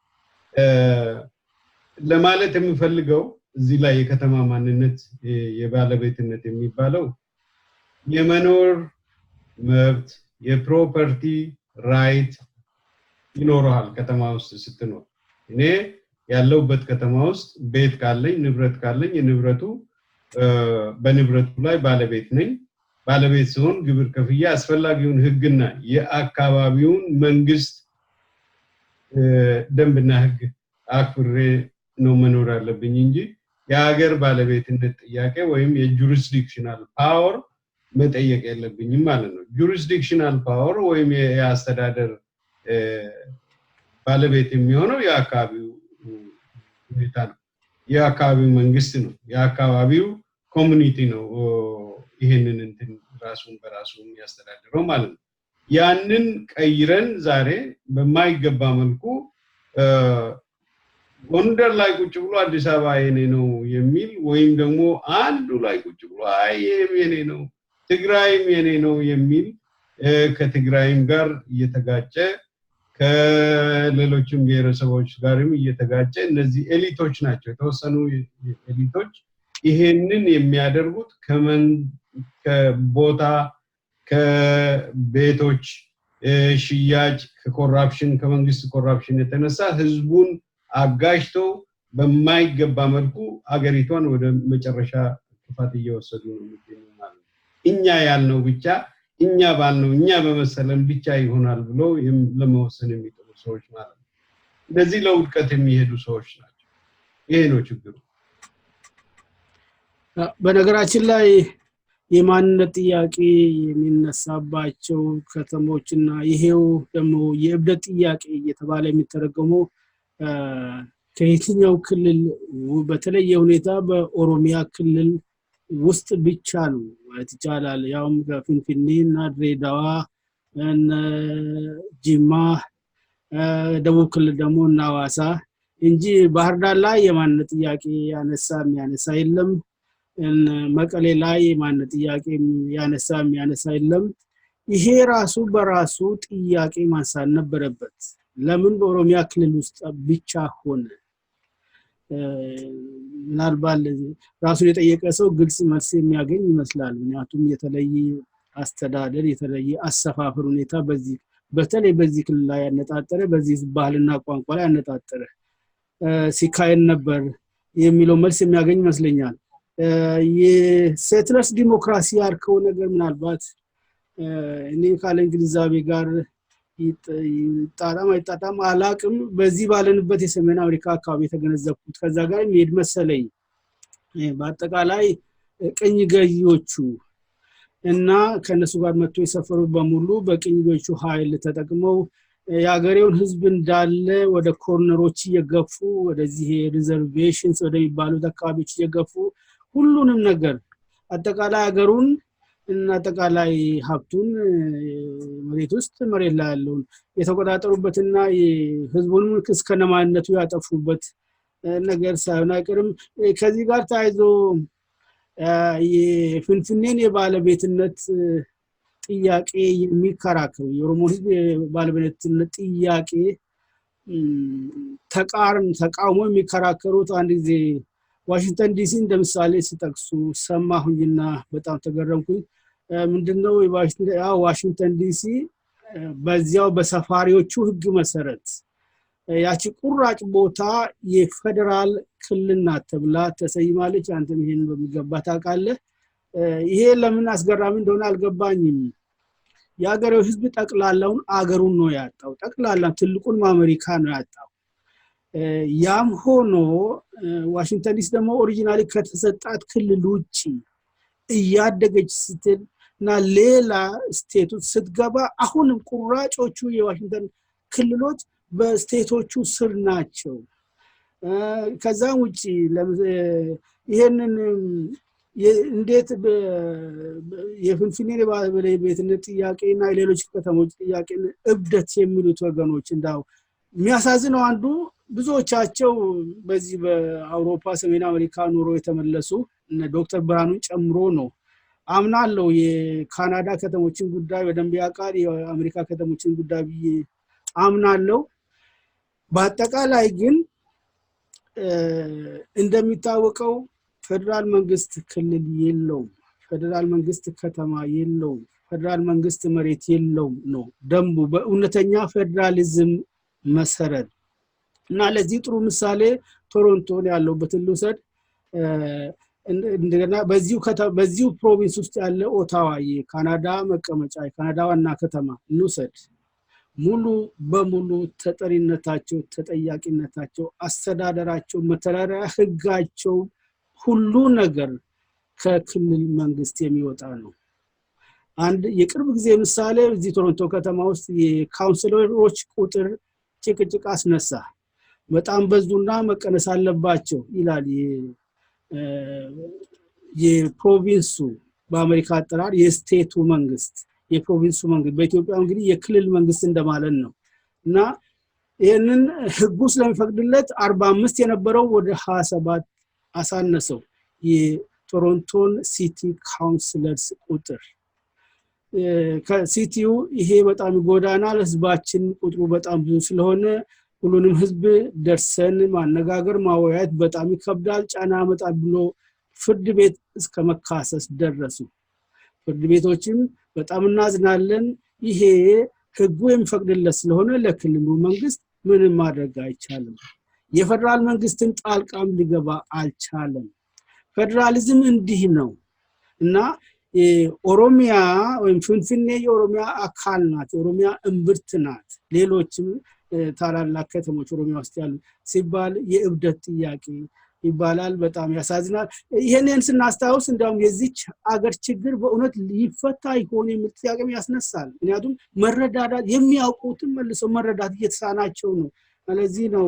ለማለት የምፈልገው እዚህ ላይ የከተማ ማንነት የባለቤትነት የሚባለው የመኖር መብት የፕሮፐርቲ ራይት ይኖራል። ከተማ ውስጥ ስትኖር እኔ ያለውበት ከተማ ውስጥ ቤት ካለኝ ንብረት ካለኝ የንብረቱ በንብረቱ ላይ ባለቤት ነኝ። ባለቤት ሲሆን ግብር ከፍያ አስፈላጊውን ህግና የአካባቢውን መንግስት ደንብና ህግ አክብሬ ነው መኖር ያለብኝ እንጂ የሀገር ባለቤትነት ጥያቄ ወይም የጁሪስዲክሽናል ፓወር መጠየቅ የለብኝም ማለት ነው። ጁሪስዲክሽናል ፓወር ወይም የአስተዳደር ባለቤት የሚሆነው የአካባቢው ሁኔታ ነው። የአካባቢው መንግስት ነው። የአካባቢው ኮሚኒቲ ነው ይሄንን እንትን ራሱን በራሱ የሚያስተዳድረው ማለት ነው። ያንን ቀይረን ዛሬ በማይገባ መልኩ ጎንደር ላይ ቁጭ ብሎ አዲስ አበባ የኔ ነው የሚል ወይም ደግሞ አንዱ ላይ ቁጭ ብሎ አይ የኔ ነው ትግራይም የኔ ነው የሚል ከትግራይም ጋር እየተጋጨ ከሌሎችም ብሔረሰቦች ጋርም እየተጋጨ እነዚህ ኤሊቶች ናቸው የተወሰኑ ኤሊቶች ይሄንን የሚያደርጉት ከቦታ ከቤቶች ሽያጭ ከኮራፕሽን ከመንግስት ኮራፕሽን የተነሳ ህዝቡን አጋጭቶ በማይገባ መልኩ አገሪቷን ወደ መጨረሻ ክፋት እየወሰዱ ነው የሚገኙት እኛ ያልነው ብቻ እኛ ባልነው እኛ በመሰለን ብቻ ይሆናል ብሎ ለመወሰን የሚጥሩ ሰዎች ማለት ነው እንደዚህ ለውድቀት የሚሄዱ ሰዎች ናቸው ይሄ ነው ችግሩ በነገራችን ላይ የማንነት ጥያቄ የሚነሳባቸው ከተሞችና ይሄው ደግሞ የእብደት ጥያቄ እየተባለ የሚተረጎመው ከየትኛው ክልል በተለየ ሁኔታ በኦሮሚያ ክልል ውስጥ ብቻ ነው ማለት ይቻላል ያውም ከፊንፊኔና ድሬዳዋ እና ጅማ ደቡብ ክልል ደግሞ እና ሐዋሳ እንጂ ባህር ዳር ላይ የማንነት ጥያቄ የሚያነሳ የለም መቀሌ ላይ የማንነት ጥያቄ የሚያነሳ የለም ይሄ ራሱ በራሱ ጥያቄ ማንሳት ነበረበት ለምን በኦሮሚያ ክልል ውስጥ ብቻ ሆነ ምናልባት ራሱን የጠየቀ ሰው ግልጽ መልስ የሚያገኝ ይመስላል ምክንያቱም የተለየ አስተዳደር የተለየ አሰፋፈር ሁኔታ በተለይ በዚህ ክልል ላይ ያነጣጠረ በዚህ ባህልና ቋንቋ ላይ ያነጣጠረ ሲካሄድ ነበር የሚለው መልስ የሚያገኝ ይመስለኛል የሴትለርስ ዲሞክራሲ ያልከው ነገር ምናልባት እኔ ካለኝ ግንዛቤ ጋር ይጣጣም አላቅም በዚህ ባለንበት የሰሜን አሜሪካ አካባቢ የተገነዘብኩት ከዛ ጋር የሚሄድ መሰለኝ በአጠቃላይ ቅኝ ገዢዎቹ እና ከነሱ ጋር መጥቶ የሰፈሩ በሙሉ በቅኝ ገዢዎቹ ኃይል ተጠቅመው ያገሬውን ህዝብ እንዳለ ወደ ኮርነሮች እየገፉ ወደዚህ ሪዘርቬሽንስ ወደሚባሉት አካባቢዎች እየገፉ ሁሉንም ነገር አጠቃላይ ሀገሩን እና አጠቃላይ ሀብቱን መሬት ውስጥ መሬት ላይ ያለውን የተቆጣጠሩበትና የህዝቡን እስከነማነቱ ያጠፉበት ነገር ሳይሆን አይቀርም ከዚህ ጋር ታይዞ የፍንፍኔን የባለቤትነት ጥያቄ የሚከራከሩ የኦሮሞ ህዝብ የባለቤትነት ጥያቄ ተቃውሞ የሚከራከሩት አንድ ጊዜ ዋሽንግተን ዲሲ እንደምሳሌ ሲጠቅሱ ሰማሁኝና በጣም ተገረምኩኝ ምንድነው ዋሽንግተን ዲሲ በዚያው በሰፋሪዎቹ ህግ መሰረት ያቺ ቁራጭ ቦታ የፌደራል ክልልና ተብላ ተሰይማለች አንተም ይሄን በሚገባ ታውቃለህ ይሄ ለምን አስገራሚ እንደሆነ አልገባኝም ያገሬው ህዝብ ጠቅላላውን አገሩን ነው ያጣው ጠቅላላ ትልቁን አሜሪካ ነው ያጣው ያም ሆኖ ዋሽንግተን ዲሲ ደግሞ ኦሪጂናሊ ከተሰጣት ክልል ውጪ እያደገች ስትልና ሌላ ስቴቶች ስትገባ አሁንም ቁራጮቹ የዋሽንግተን ክልሎች በስቴቶቹ ስር ናቸው ከዛም ውጪ ይሄንን እንዴት የፍንፍኔ ባለቤትነት ጥያቄና ሌሎች ከተሞች ጥያቄን እብደት የሚሉት ወገኖች እንዳው የሚያሳዝነው አንዱ ብዙዎቻቸው በዚህ በአውሮፓ ሰሜን አሜሪካ ኑሮ የተመለሱ እነ ዶክተር ብርሃኑን ጨምሮ ነው አምናለው የካናዳ ከተሞችን ጉዳይ በደንብ ያውቃል የአሜሪካ ከተሞችን ጉዳይ አምናለው በአጠቃላይ ግን እንደሚታወቀው ፌደራል መንግስት ክልል የለውም ፌደራል መንግስት ከተማ የለውም ፌደራል መንግስት መሬት የለውም ነው ደንቡ በእውነተኛ ፌደራሊዝም መሰረት እና ለዚህ ጥሩ ምሳሌ ቶሮንቶን ያለው በትልውሰድ እንደገና በዚሁ ፕሮቪንስ ውስጥ ያለ ኦታዋ የካናዳ መቀመጫ የካናዳ ዋና ከተማ እንውሰድ ሙሉ በሙሉ ተጠሪነታቸው ተጠያቂነታቸው አስተዳደራቸው መተዳደሪያ ህጋቸው ሁሉ ነገር ከክልል መንግስት የሚወጣ ነው አንድ የቅርብ ጊዜ ምሳሌ እዚህ ቶሮንቶ ከተማ ውስጥ የካውንስለሮች ቁጥር ጭቅጭቅ አስነሳ በጣም በዙና መቀነስ አለባቸው ይላል የፕሮቪንሱ በአሜሪካ አጠራር የስቴቱ መንግስት የፕሮቪንሱ መንግስት በኢትዮጵያ እንግዲህ የክልል መንግስት እንደማለት ነው እና ይሄንን ህጉ ስለሚፈቅድለት 45 የነበረው ወደ 27 አሳነሰው የቶሮንቶን ሲቲ ካውንስለርስ ቁጥር ከሲቲው ይሄ በጣም ይጎዳናል ህዝባችን ቁጥሩ በጣም ብዙ ስለሆነ ሁሉንም ህዝብ ደርሰን ማነጋገር ማወያየት በጣም ይከብዳል ጫና ያመጣል ብሎ ፍርድ ቤት እስከ መካሰስ ደረሱ ፍርድ ቤቶችም በጣም እናዝናለን ይሄ ህጉ የሚፈቅድለት ስለሆነ ለክልሉ መንግስት ምንም ማድረግ አይቻልም የፌደራል መንግስትን ጣልቃም ሊገባ አልቻለም ፌደራሊዝም እንዲህ ነው እና ኦሮሚያ ወይም ፍንፍኔ የኦሮሚያ አካል ናት ኦሮሚያ እምብርት ናት ሌሎችም ታላላቅ ከተሞች ኦሮሚያ ውስጥ ያሉ ሲባል የእብደት ጥያቄ ይባላል በጣም ያሳዝናል ይሄንን ስናስታውስ እንደውም የዚች አገር ችግር በእውነት ሊፈታ ይሆን የሚል ጥያቄ ያስነሳል ምክንያቱም መረዳዳት የሚያውቁትን መልሶ መረዳት እየተሳናቸው ነው ስለዚህ ነው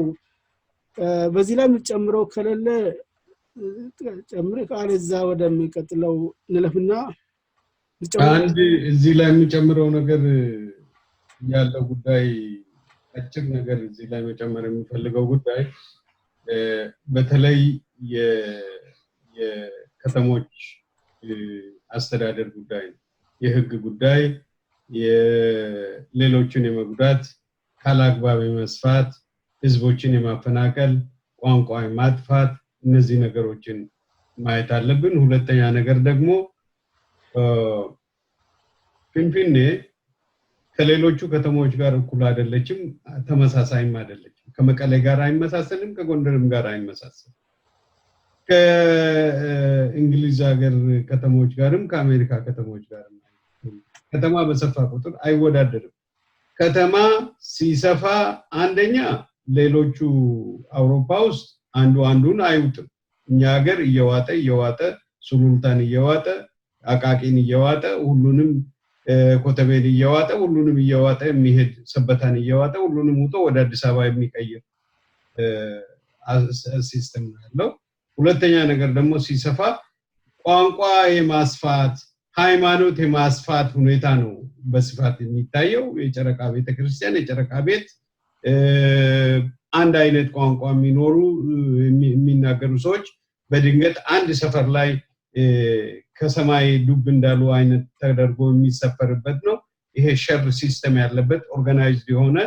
በዚህ ላይ የምጨምረው ከሌለ ጨምር ካለዛ ወደሚቀጥለው ንለፍና አንድ እዚህ ላይ የምጨምረው ነገር ያለው ጉዳይ አጭር ነገር እዚህ ላይ መጨመር የሚፈልገው ጉዳይ በተለይ የከተሞች አስተዳደር ጉዳይ የህግ ጉዳይ የሌሎችን የመጉዳት ካላግባብ የመስፋት ህዝቦችን የማፈናቀል ቋንቋ የማጥፋት እነዚህ ነገሮችን ማየት አለብን ሁለተኛ ነገር ደግሞ ፍንፍኔ ከሌሎቹ ከተሞች ጋር እኩል አይደለችም ተመሳሳይም አይደለችም ከመቀሌ ጋር አይመሳሰልም ከጎንደርም ጋር አይመሳሰልም ከእንግሊዝ ሀገር ከተሞች ጋርም ከአሜሪካ ከተሞች ጋር ከተማ በሰፋ ቁጥር አይወዳደርም ከተማ ሲሰፋ አንደኛ ሌሎቹ አውሮፓ ውስጥ አንዱን አይውጥም እኛ ሀገር እየዋጠ ሱሉልታን እየዋጠ አቃቂን እየዋጠ ሁሉንም ኮተቤን እየዋጠ ሁሉንም እየዋጠ የሚሄድ ሰበታን እየዋጠ ሁሉንም ውጦ ወደ አዲስ አበባ የሚቀይር ሲስተም ነው ሁለተኛ ነገር ደግሞ ሲሰፋ ቋንቋ የማስፋት ሃይማኖት የማስፋት ሁኔታ ነው በስፋት የሚታየው የጨረቃ ቤተክርስቲያን የጨረቃ ቤት አንድ አይነት ቋንቋ የሚናገሩ ሰዎች በድንገት አንድ ሰፈር ላይ ከሰማይ ዱብ እንዳሉ አይነት ተደርጎ የሚሰፈርበት ነው ይሄ ሸር ሲስተም ያለበት ኦርጋናይዝድ የሆነ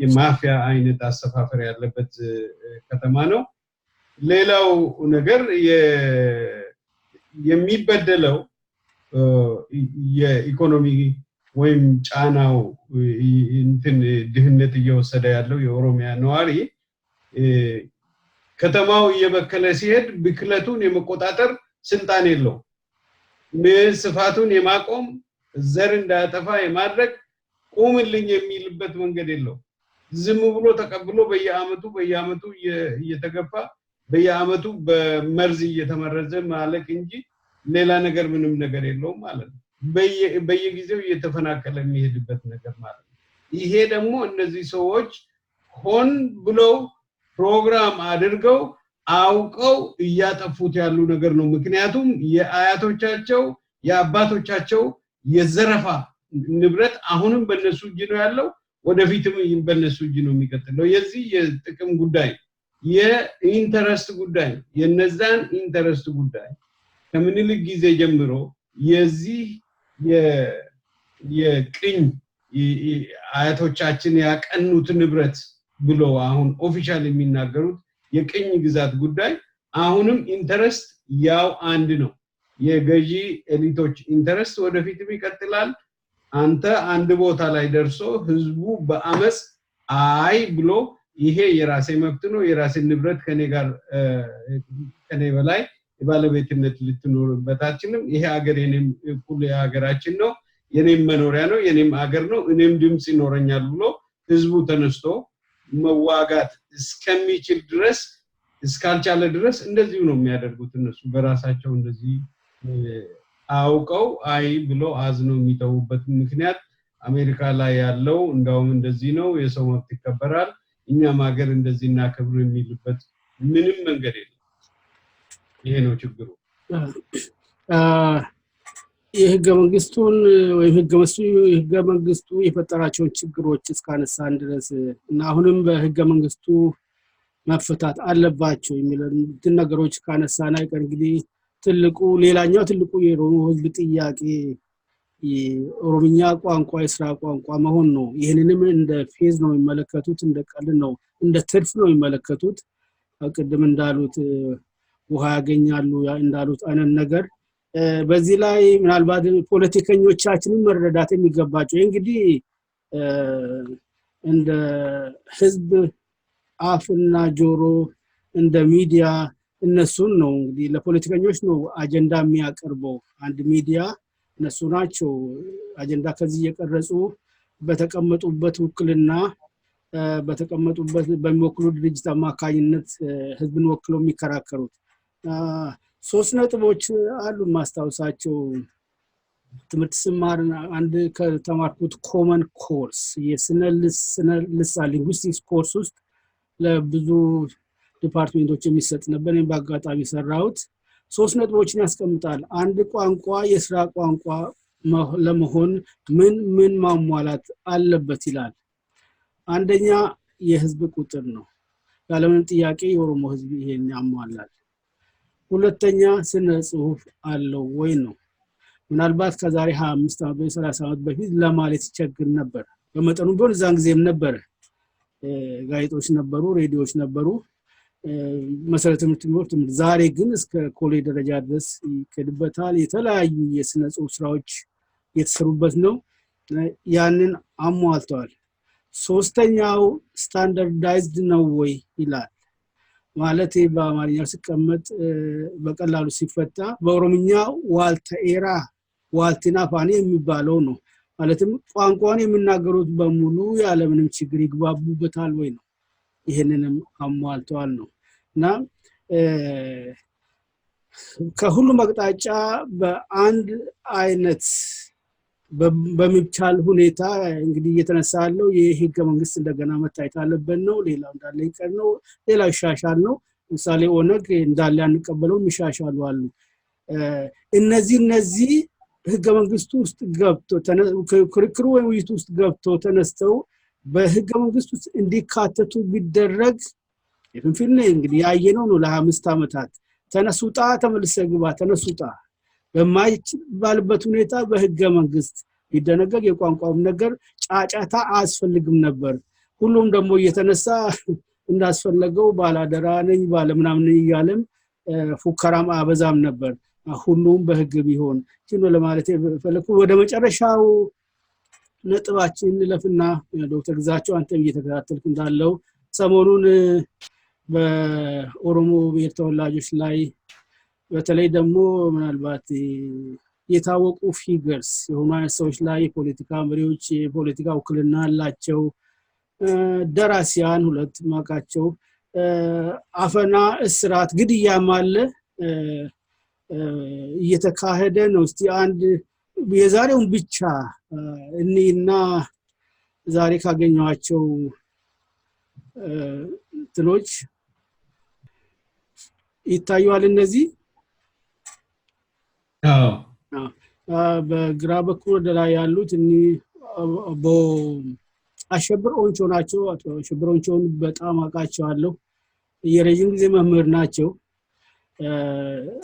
የማፊያ አይነት አሰፋፈር ያለበት ከተማ ነው ሌላው ነገር የሚበደለው የኢኮኖሚ ወይም ጫናው እንትን ድህነት እየወሰደ ያለው የኦሮሚያ ነዋሪ ከተማው እየበከለ ሲሄድ ብክለቱን የመቆጣጠር ስልጣን የለው ስፋቱን የማቆም ዘር እንዳያጠፋ የማድረግ ቆምልኝ የሚልበት መንገድ የለው ዝም ብሎ ተቀብሎ በየአመቱ እየተገፋ በየአመቱ በመርዝ እየተመረዘ ማለቅ እንጂ ሌላ ነገር ምንም ነገር የለውም ማለት ነው በየጊዜው እየተፈናቀለ የሚሄድበት ነገር ማለት ነው ይሄ ደግሞ እነዚህ ሰዎች ሆን ብለው ፕሮግራም አድርገው አውቀው እያጠፉት ያሉ ነገር ነው ምክንያቱም የአያቶቻቸው የአባቶቻቸው የዘረፋ ንብረት አሁንም በእነሱ እጅ ነው ያለው ወደፊትም በእነሱ እጅ ነው የሚቀጥለው የዚህ የጥቅም ጉዳይ የኢንተረስት ጉዳይ የነዛን ኢንተረስት ጉዳይ ከምንልክ ጊዜ ጀምሮ የዚህ የቅኝ አያቶቻችን ያቀኑት ንብረት ብሎ አሁን ኦፊሻል የሚናገሩት የቅኝ ግዛት ጉዳይ አሁንም ኢንተረስት ያው አንድ ነው የገዢ ኤሊቶች ኢንተረስት ወደፊትም ይቀጥላል አንተ አንድ ቦታ ላይ ደርሶ ህዝቡ በአመጽ አይ ብሎ ይሄ የራሴ መብት ነው የራሴ ንብረት ከኔ በላይ የባለቤትነት ልትኖርበታችንም ይሄ ሀገር የኔም ሁሉ የሀገራችን ነው የኔም መኖሪያ ነው የኔም ሀገር ነው እኔም ድምጽ ይኖረኛል ብሎ ህዝቡ ተነስቶ መዋጋት እስከሚችል ድረስ እስካልቻለ ድረስ እንደዚህ ነው የሚያደርጉት እነሱ በራሳቸው እንደዚህ አውቀው አይ ብሎ አዝነው የሚተውበት ምክንያት አሜሪካ ላይ ያለው እንደውም እንደዚህ ነው የሰው መብት ይከበራል እኛም ሀገር እንደዚህና ክብሩ የሚልበት ምንም መንገድ የለም ይሄ ነው ችግሩ የህገ መንግስቱን ወይ ህገ መንግስቱ የፈጠራቸውን ችግሮች እስካነሳን ድረስ እና አሁንም በህገ መንግስቱ መፈታት አለባቸው የሚሉትን ነገሮች ካነሳን አይቀር እንግዲህ ሌላኛው ትልቁ የኦሮሞ ህዝብ ጥያቄ የኦሮምኛ ቋንቋ የስራ ቋንቋ መሆን ነው። ይሄንንም እንደ ፌዝ ነው የሚመለከቱት፣ እንደ ቀልድ ነው፣ እንደ ትርፍ ነው የሚመለከቱት። ቅድም እንዳሉት ውሃ ያገኛሉ እንዳሉት አይነት ነገር። በዚህ ላይ ምናልባት ፖለቲከኞቻችንን መረዳት የሚገባቸው እንግዲህ እንደ ህዝብ አፍና ጆሮ እንደ ሚዲያ እነሱን ነው እንግዲህ ለፖለቲከኞች ነው አጀንዳ የሚያቀርበው አንድ ሚዲያ እነሱ ናቸው አጀንዳ ከዚህ የቀረጹ በተቀመጡበት ውክልና በተቀመጡበት በሚወክሉ ድርጅት አማካኝነት ህዝብን ወክለው የሚከራከሩት። ሶስት ነጥቦች አሉ ማስታወሳቸው። ትምህርት ስማር አንድ ከተማርኩት ኮመን ኮርስ የስነ ልሳን ሊንጉስቲክስ ኮርስ ውስጥ ለብዙ ዲፓርትመንቶች የሚሰጥ ነበር። እኔም በአጋጣሚ ሰራሁት። ሶስት ነጥቦችን ያስቀምጣል። አንድ ቋንቋ የስራ ቋንቋ ለመሆን ምን ማሟላት አለበት ይላል። አንደኛ የህዝብ ቁጥር ነው። ያለምንም ጥያቄ የኦሮሞ ህዝብ ይሄን ያሟላል። ሁለተኛ ስነ ጽሁፍ አለው ወይ ነው። ምናልባት ከዛሬ 25 ዓመት ወይ 30 ዓመት በፊት ለማለት ይቸግር ነበር። በመጠኑ ቢሆን እዛን ጊዜም ነበር። ጋዜጦች ነበሩ፣ ሬዲዮዎች ነበሩ፣ መሰረተ ትምህርት። ዛሬ ግን እስከ ኮሌጅ ደረጃ ድረስ ይከድበታል። የተለያዩ የስነ ጽሁፍ ስራዎች የተሰሩበት ነው። ያንን አሟልተዋል። ሶስተኛው ስታንዳርዳይዝድ ነው ወይ ይላል። ማለት በአማርኛው ሲቀመጥ በቀላሉ ሲፈታ በኦሮምኛ ዋልተኤራ ዋልቲና ፋኒ የሚባለው ነው። ማለትም ቋንቋውን የሚናገሩት በሙሉ ያለምንም ችግር ይግባቡበታል ወይ ነው። ይሄንንም አሟልተዋል ነው። እና ከሁሉም አቅጣጫ በአንድ አይነት በሚቻል ሁኔታ እንግዲህ እየተነሳ ያለው የህገ መንግስት እንደገና መታየት አለበት ነው። ሌላው እንዳለ ይቀር ነው፣ ሌላው ይሻሻል ነው። ምሳሌ ኦነግ እንዳለ አንቀበለው ይሻሻሉ አሉ። እነዚህ ህገ መንግስቱ ውስጥ ገብቶ ክርክሩ ወይ ውይይቱ ውስጥ ገብቶ ተነስተው በህገ መንግስቱ ውስጥ እንዲካተቱ ቢደረግ የፍንፍኔ እንግዲህ ያየነው ነው። ለ5 ዓመታት ተነሱጣ ተመልሰ ግባ ተነሱጣ በማይባልበት ሁኔታ በህገ መንግስት ይደነገግ የቋንቋው ነገር ጫጫታ አያስፈልግም ነበር። ሁሉም ደግሞ እየተነሳ እንዳስፈለገው ባላደራ ነኝ ባለምናምን እያለም ፉከራም አበዛም ነበር። ሁሉም በህግ ቢሆን ሲኖ ለማለት ፈለኩ። ወደ መጨረሻው ነጥባችን ለፍና ዶክተር ግዛቸው አንተም እየተከታተልክ እንዳለው ሰሞኑን በኦሮሞ ብሔር ተወላጆች ላይ በተለይ ደግሞ ምናልባት የታወቁ ፊገርስ የሆኑ ሰዎች ላይ የፖለቲካ መሪዎች የፖለቲካ ውክልና አላቸው ደራሲያን ሁለት ማቃቸው አፈና እስራት ግድያም አለ እየተካሄደ ነው። እስቲ አንድ የዛሬውን ብቻ እኔና ዛሬ ካገኘዋቸው ትሎች ይታያል። እነዚህ በግራ በኩል ወደ ላይ ያሉት አሸብር ኦንቾ ናቸው። አሸብር ኦንቾን በጣም አውቃቸዋለሁ። የረጅም ጊዜ መምህር ናቸው።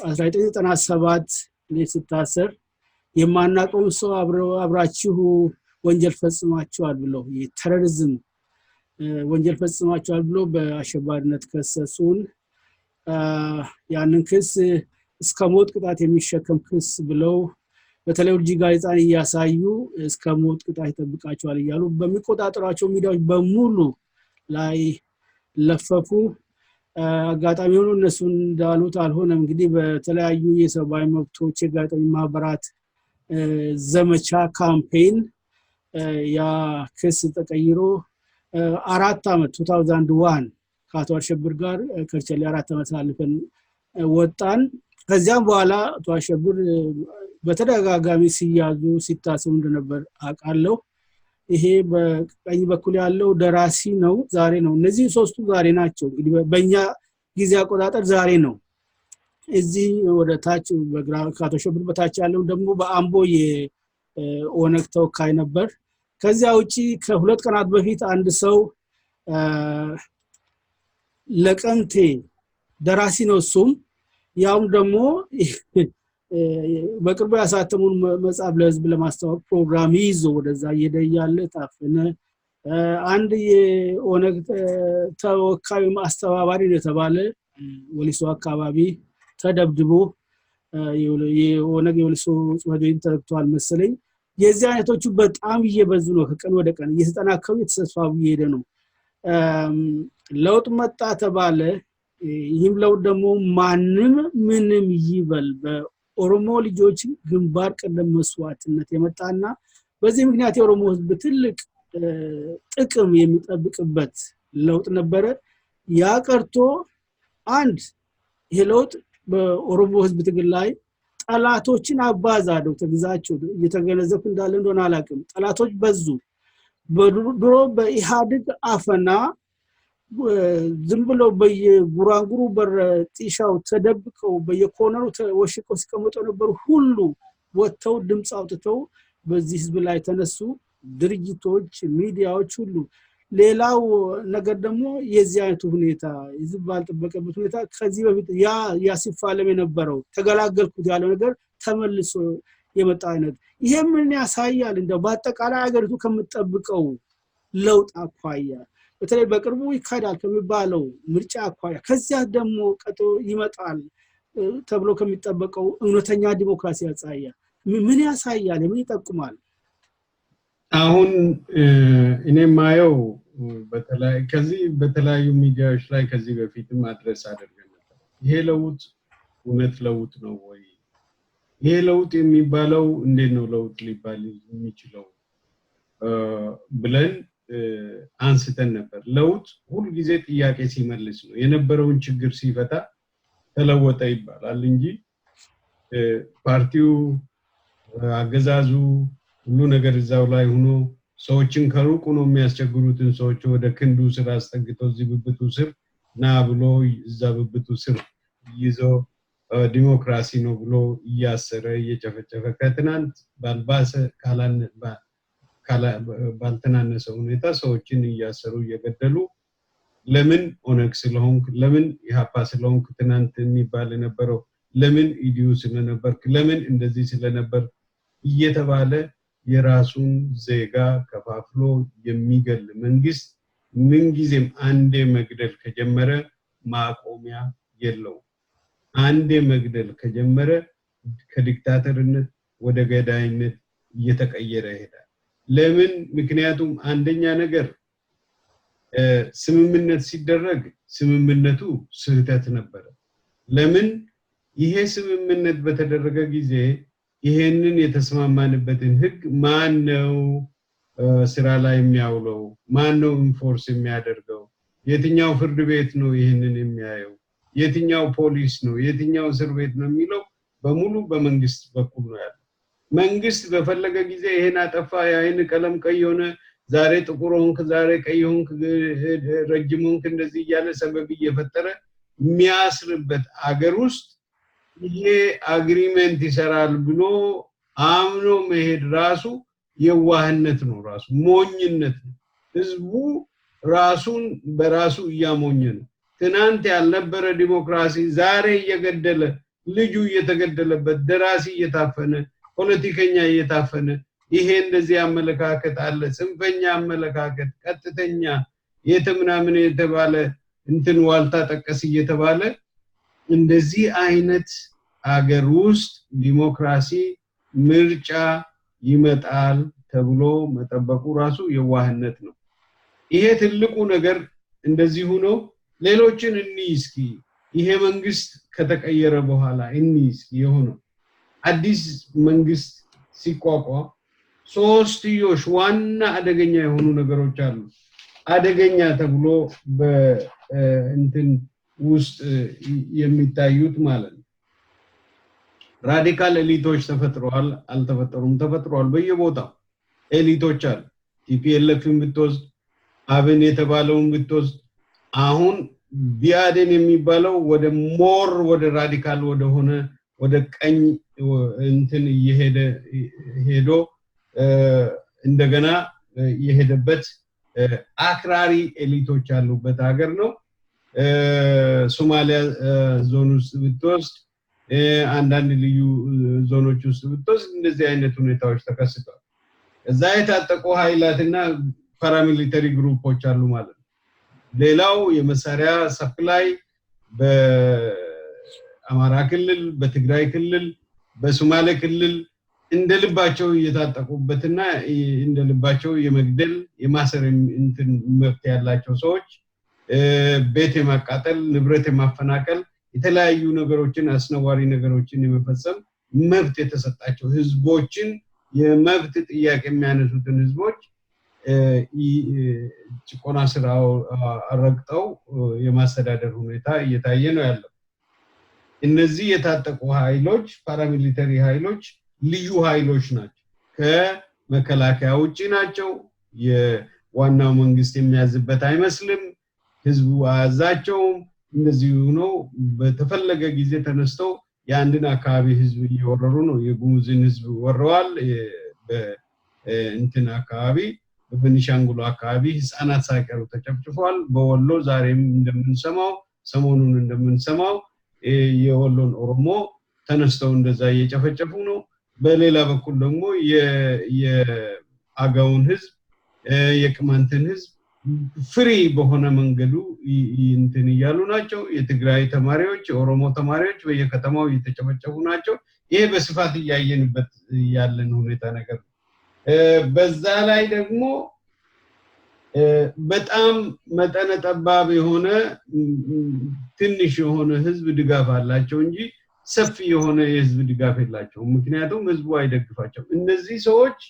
1997 ሲታሰር የማናውቀው ሰው አብራችሁ ወንጀል ፈጽማችኋል ብለው የቴሮሪዝም ወንጀል ፈጽማችኋል ብሎ በአሸባሪነት ከሰሱን። ያንን ክስ እስከ ሞት ቅጣት የሚሸከም ክስ ብለው በተለይ ልጅ ጋዜጣን እያሳዩ እስከ ሞት ቅጣት ይጠብቃቸዋል እያሉ በሚቆጣጠሯቸው ሚዲያዎች በሙሉ ላይ ለፈፉ። አጋጣሚ ሆኖ እነሱ እንዳሉት አልሆነም። እንግዲህ በተለያዩ የሰብአዊ መብቶች የጋዜጠኞች ማህበራት ዘመቻ ካምፔን ያ ክስ ተቀይሮ 4 ዓመት 2001 ከአቶ አሸብር ጋር ከርቸሌ 4 ዓመት አልፈን ወጣን። ከዚያም በኋላ አቶ አሸብር በተደጋጋሚ ሲያዙ ሲታሰሩ እንደነበር አውቃለሁ። ይሄ በቀኝ በኩል ያለው ደራሲ ነው፣ ዛሬ ነው። እነዚህ ሶስቱ ዛሬ ናቸው። እንግዲህ በእኛ ጊዜ አቆጣጠር ዛሬ ነው። እዚህ ወደ ታች በግራ ካቶ ሸብር በታች ያለው ደግሞ በአምቦ የኦነግ ተወካይ ነበር። ከዚያ ውጪ ከሁለት ቀናት በፊት አንድ ሰው ለቀንቴ ደራሲ ነው እሱም ያውም ደግሞ በቅርቡ ያሳተሙን መጽሐፍ ለህዝብ ለማስተዋወቅ ፕሮግራም ይዞ ወደዛ እየደያለ ታፈነ። አንድ የኦነግ ተወካይ አስተባባሪ የተባለ ወሊሶ አካባቢ ተደብድቦ የኦነግ የወሊሶ ጽህፈት ተረክቷል መሰለኝ። የዚህ አይነቶቹ በጣም እየበዙ ነው፣ ከቀን ወደ ቀን እየተጠናከሩ የተስፋፉ እየሄደ ነው። ለውጥ መጣ ተባለ። ይህም ለውጥ ደግሞ ማንም ምንም ይበል በኦሮሞ ልጆች ግንባር ቀደም መስዋዕትነት የመጣና በዚህ ምክንያት የኦሮሞ ህዝብ ትልቅ ጥቅም የሚጠብቅበት ለውጥ ነበረ። ያ ቀርቶ አንድ ይሄ ለውጥ በኦሮሞ ህዝብ ትግል ላይ ጠላቶችን አባዛ ዶክተር ግዛቸው እየተገነዘብኩ እንዳለ እንደሆነ አላውቅም። ጠላቶች በዙ። በድሮ በኢሃድግ አፈና ዝም ብሎ በየጉራንጉሩ በርጢሻው ተደብቀው በየኮነሩ ተወሽቀው ሲቀመጡ ነበር ሁሉ ወጥተው ድምጽ አውጥተው በዚህ ህዝብ ላይ ተነሱ። ድርጅቶች፣ ሚዲያዎች ሁሉ። ሌላው ነገር ደግሞ የዚህ አይነቱ ሁኔታ ህዝብ ባልጠበቀበት ሁኔታ ከዚህ በፊት ያ ሲፋለም የነበረው ተገላገልኩት ያለው ነገር ተመልሶ የመጣ አይነት ይሄ ምን ያሳያል? እንደው በአጠቃላይ ሀገሪቱ ከምትጠብቀው ለውጥ አኳያ በተለይ በቅርቡ ይካሄዳል ከሚባለው ምርጫ አኳያ ከዚያ ደግሞ ቀጥሎ ይመጣል ተብሎ ከሚጠበቀው እውነተኛ ዲሞክራሲ አጻያ ምን ያሳያል? ምን ይጠቁማል? አሁን እኔ ማየው በተለያዩ ሚዲያዎች ላይ ከዚህ በፊትም አድረስ አድርገን ነበር። ይሄ ለውጥ እውነት ለውጥ ነው ወይ? ይሄ ለውጥ የሚባለው እንዴት ነው ለውጥ ሊባል የሚችለው ብለን አንስተን ነበር። ለውጥ ሁሉ ጊዜ ጥያቄ ሲመልስ ነው። የነበረውን ችግር ሲፈታ ተለወጠ ይባላል እንጂ ፓርቲው አገዛዙ ሁሉ ነገር እዛው ላይ ሆኖ ሰዎችን ከሩቅ ነው የሚያስቸግሩትን ሰዎች ወደ ክንዱ ስር አስጠግተው እዚህ ብብቱ ስር ና ብሎ እዛ ብብቱ ስር ይዞ ዲሞክራሲ ነው ብሎ እያሰረ እየጨፈጨፈ ከትናንት ባልባሰ ባልተናነሰ ሁኔታ ሰዎችን እያሰሩ እየገደሉ ለምን ኦነግ ስለሆንክ ለምን ኢሃፓ ስለሆንክ ትናንት የሚባል የነበረው ለምን ኢዲዩ ስለነበርክ ለምን እንደዚህ ስለነበር እየተባለ የራሱን ዜጋ ከፋፍሎ የሚገል መንግስት ምንጊዜም አንዴ መግደል ከጀመረ ማቆሚያ የለው። አንዴ መግደል ከጀመረ ከዲክታተርነት ወደ ገዳይነት እየተቀየረ ይሄዳል። ለምን? ምክንያቱም አንደኛ ነገር ስምምነት ሲደረግ ስምምነቱ ስህተት ነበር። ለምን? ይሄ ስምምነት በተደረገ ጊዜ ይሄንን የተስማማንበትን ህግ ማን ነው ስራ ላይ የሚያውለው? ማን ነው ኢንፎርስ የሚያደርገው? የትኛው ፍርድ ቤት ነው ይሄንን የሚያየው? የትኛው ፖሊስ ነው? የትኛው እስር ቤት ነው የሚለው በሙሉ በመንግስት በኩል ነው ያለው። መንግስት በፈለገ ጊዜ ይሄን አጠፋ፣ የአይን ቀለም ቀይ ሆነ፣ ዛሬ ጥቁር ሆንክ፣ ዛሬ ቀይ ሆንክ፣ ረጅም ሆንክ እንደዚህ እያለ ሰበብ እየፈጠረ የሚያስርበት አገር ውስጥ ይሄ አግሪመንት ይሰራል ብሎ አምኖ መሄድ ራሱ የዋህነት ነው፣ ራሱ ሞኝነት ነው። ህዝቡ ራሱን በራሱ እያሞኘ ነው። ትናንት ያልነበረ ዲሞክራሲ ዛሬ እየገደለ ልጁ እየተገደለበት ደራሲ እየታፈነ ፖለቲከኛ እየታፈነ ይሄ እንደዚህ አመለካከት አለ፣ ጽንፈኛ አመለካከት፣ ቀጥተኛ የተምናምን የተባለ እንትን ዋልታ ጠቀስ እየተባለ እንደዚህ አይነት አገር ውስጥ ዲሞክራሲ ምርጫ ይመጣል ተብሎ መጠበቁ ራሱ የዋህነት ነው። ይሄ ትልቁ ነገር እንደዚህ ሆኖ ሌሎችን እንይስኪ ይሄ መንግስት ከተቀየረ በኋላ እንይስኪ የሆነው አዲስ መንግስት ሲቋቋም ሶስትዮሽ ዋና አደገኛ የሆኑ ነገሮች አሉ። አደገኛ ተብሎ በእንትን ውስጥ የሚታዩት ማለት ነው። ራዲካል ኤሊቶች ተፈጥረዋል፣ አልተፈጠሩም? ተፈጥረዋል። በየቦታው ኤሊቶች አሉ። ቲፒኤልኤፍን ብትወስድ፣ አብን የተባለውን ብትወስድ፣ አሁን ቢያደን የሚባለው ወደ ሞር ወደ ራዲካል ወደ ሆነ ወደ ቀኝ እንትን ሄዶ እንደገና የሄደበት አክራሪ ኤሊቶች ያሉበት ሀገር ነው ሶማሊያ ዞን ውስጥ ብትወስድ አንዳንድ ልዩ ዞኖች ውስጥ ብትወስድ እንደዚህ አይነት ሁኔታዎች ተከስተዋል እዛ የታጠቁ ኃይላትና ፓራሚሊተሪ ግሩፖች አሉ ማለት ነው ሌላው የመሳሪያ ሰፕላይ በአማራ ክልል በትግራይ ክልል በሶማሌ ክልል እንደልባቸው የታጠቁበትና እንደልባቸው የመግደል የማሰር እንትን መብት ያላቸው ሰዎች ቤት የማቃጠል ንብረት የማፈናቀል የተለያዩ ነገሮችን አስነዋሪ ነገሮችን የመፈጸም መብት የተሰጣቸው ህዝቦችን የመብት ጥያቄ የሚያነሱትን ህዝቦች ጭቆና ስራው አረግጠው የማስተዳደር ሁኔታ እየታየ ነው ያለው እነዚህ የታጠቁ ኃይሎች ፓራሚሊተሪ ኃይሎች ልዩ ኃይሎች ናቸው ከመከላከያ ውጪ ናቸው የዋናው መንግስት የሚያዝበት አይመስልም ህዝቡ አዛቸው እንደዚህ ነው በተፈለገ ጊዜ ተነስተው የአንድን አካባቢ ህዝብ እየወረሩ ነው የጉሙዝን ህዝብ ወረዋል በእንትን አካባቢ በቤኒሻንጉል አካባቢ ህፃናት ሳይቀሩ ተጨፍጭፈዋል በወሎ ዛሬም እንደምንሰማው ሰሞኑን እንደምንሰማው የወሎን ኦሮሞ ተነስተው እንደዛ እየጨፈጨፉ ነው በሌላ በኩል ደግሞ የአጋውን ህዝብ የቅማንትን ህዝብ ፍሪ በሆነ መንገዱ እንትን ይያሉ ናቸው የትግራይ ተማሪዎች የኦሮሞ ተማሪዎች በየከተማው እየተጨፈጨፉ ናቸው ይሄ በስፋት ያያየንበት ያለን ሁኔታ ነገር በዛ ላይ ደግሞ በጣም መጠነ ጠባብ የሆነ ትንሽ የሆነ ህዝብ ድጋፍ አላቸው እንጂ ሰፊ የሆነ የህዝብ ድጋፍ የላቸው ምክንያቱም ህዝቡ አይደግፋቸው እነዚህ ሰዎች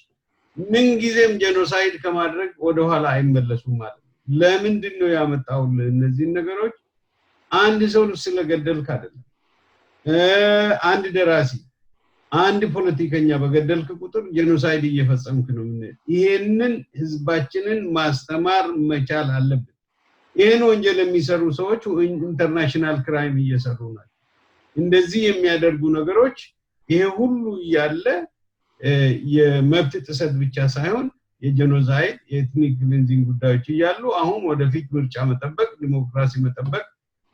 ምን ጊዜም ጄኖሳይድ ከማድረግ ወደ ኋላ አይመለሱም ማለት ለምንድን ነው ያመጣው እነዚህ ነገሮች አንድ ሰው ስለገደልክ አይደለም አንድ ደራሲ አንድ ፖለቲከኛ በገደልክ ቁጥር ጄኖሳይድ እየፈጸምክ ነው ይሄንን ህዝባችንን ማስተማር መቻል አለበት ይሄን ወንጀል የሚሰሩ ሰዎች ኢንተርናሽናል ክራይም እየሰሩ ናቸው እንደዚህ የሚያደርጉ ነገሮች ይሄ ሁሉ ያለ የመብት ጥሰት ብቻ ሳይሆን የጄኖሳይድ የኤትኒክ ክሊንዚንግ ጉዳዮች ይያሉ አሁን ወደፊት ምርጫ መጠበቅ ዲሞክራሲ መጠበቅ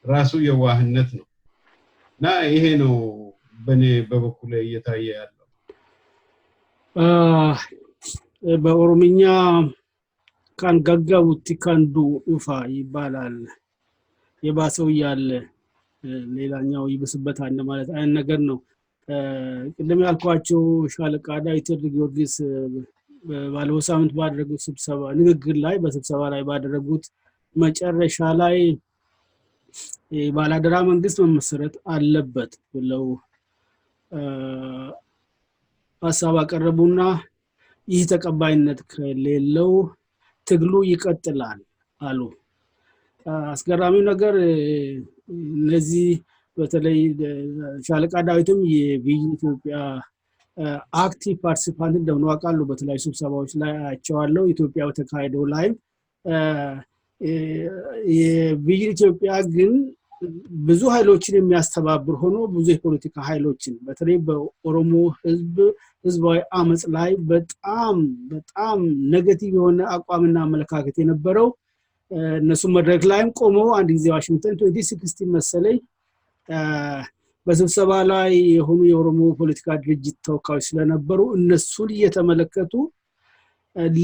ራሱ የዋህነት ነው እና ይሄ ነው በኔ በበኩሌ እየታየ ያለው በኦሮምኛ ካን ጋጋውቲ ካንዱ ኡፋ ይባላል የባሰው ያለ ሌላኛው ይብስበታል ማለት አይን ነገር ነው ቅድም ያልኳቸው ሻለቃ ዳዊት ጊዮርጊስ ባለው ሳምንት ባደረጉት ስብሰባ ንግግር ላይ በስብሰባ ላይ ባደረጉት መጨረሻ ላይ ባላደራ መንግስት መመስረት አለበት ብለው ሐሳብ አቀረቡና ይህ ተቀባይነት ከሌለው ትግሉ ይቀጥላል አሉ አስገራሚው ነገር እነዚህ በተለይ ሻለቃ ዳዊትም የኢትዮጵያ አክቲቭ ፓርቲሲፓንት እንደሆነ አውቃሉ በተለያዩ ስብሰባዎች ላይ አያቸዋለሁ ኢትዮጵያው ተካሂደው ላይ የኢትዮጵያ ግን ብዙ ኃይሎችን የሚያስተባብር ሆኖ ብዙ የፖለቲካ ኃይሎችን በተለይ በኦሮሞ ህዝባዊ አመጽ ላይ በጣም ኔጌቲቭ የሆነ አቋምና አመለካከት የነበረው እነሱ መድረክ ላይም ቆመው አንድ ጊዜ ዋሽንግተን 2016 መሰለኝ በስብሰባ ላይ የሆኑ የኦሮሞ ፖለቲካ ድርጅት ተወካዮች ስለነበሩ እነሱን እየተመለከቱ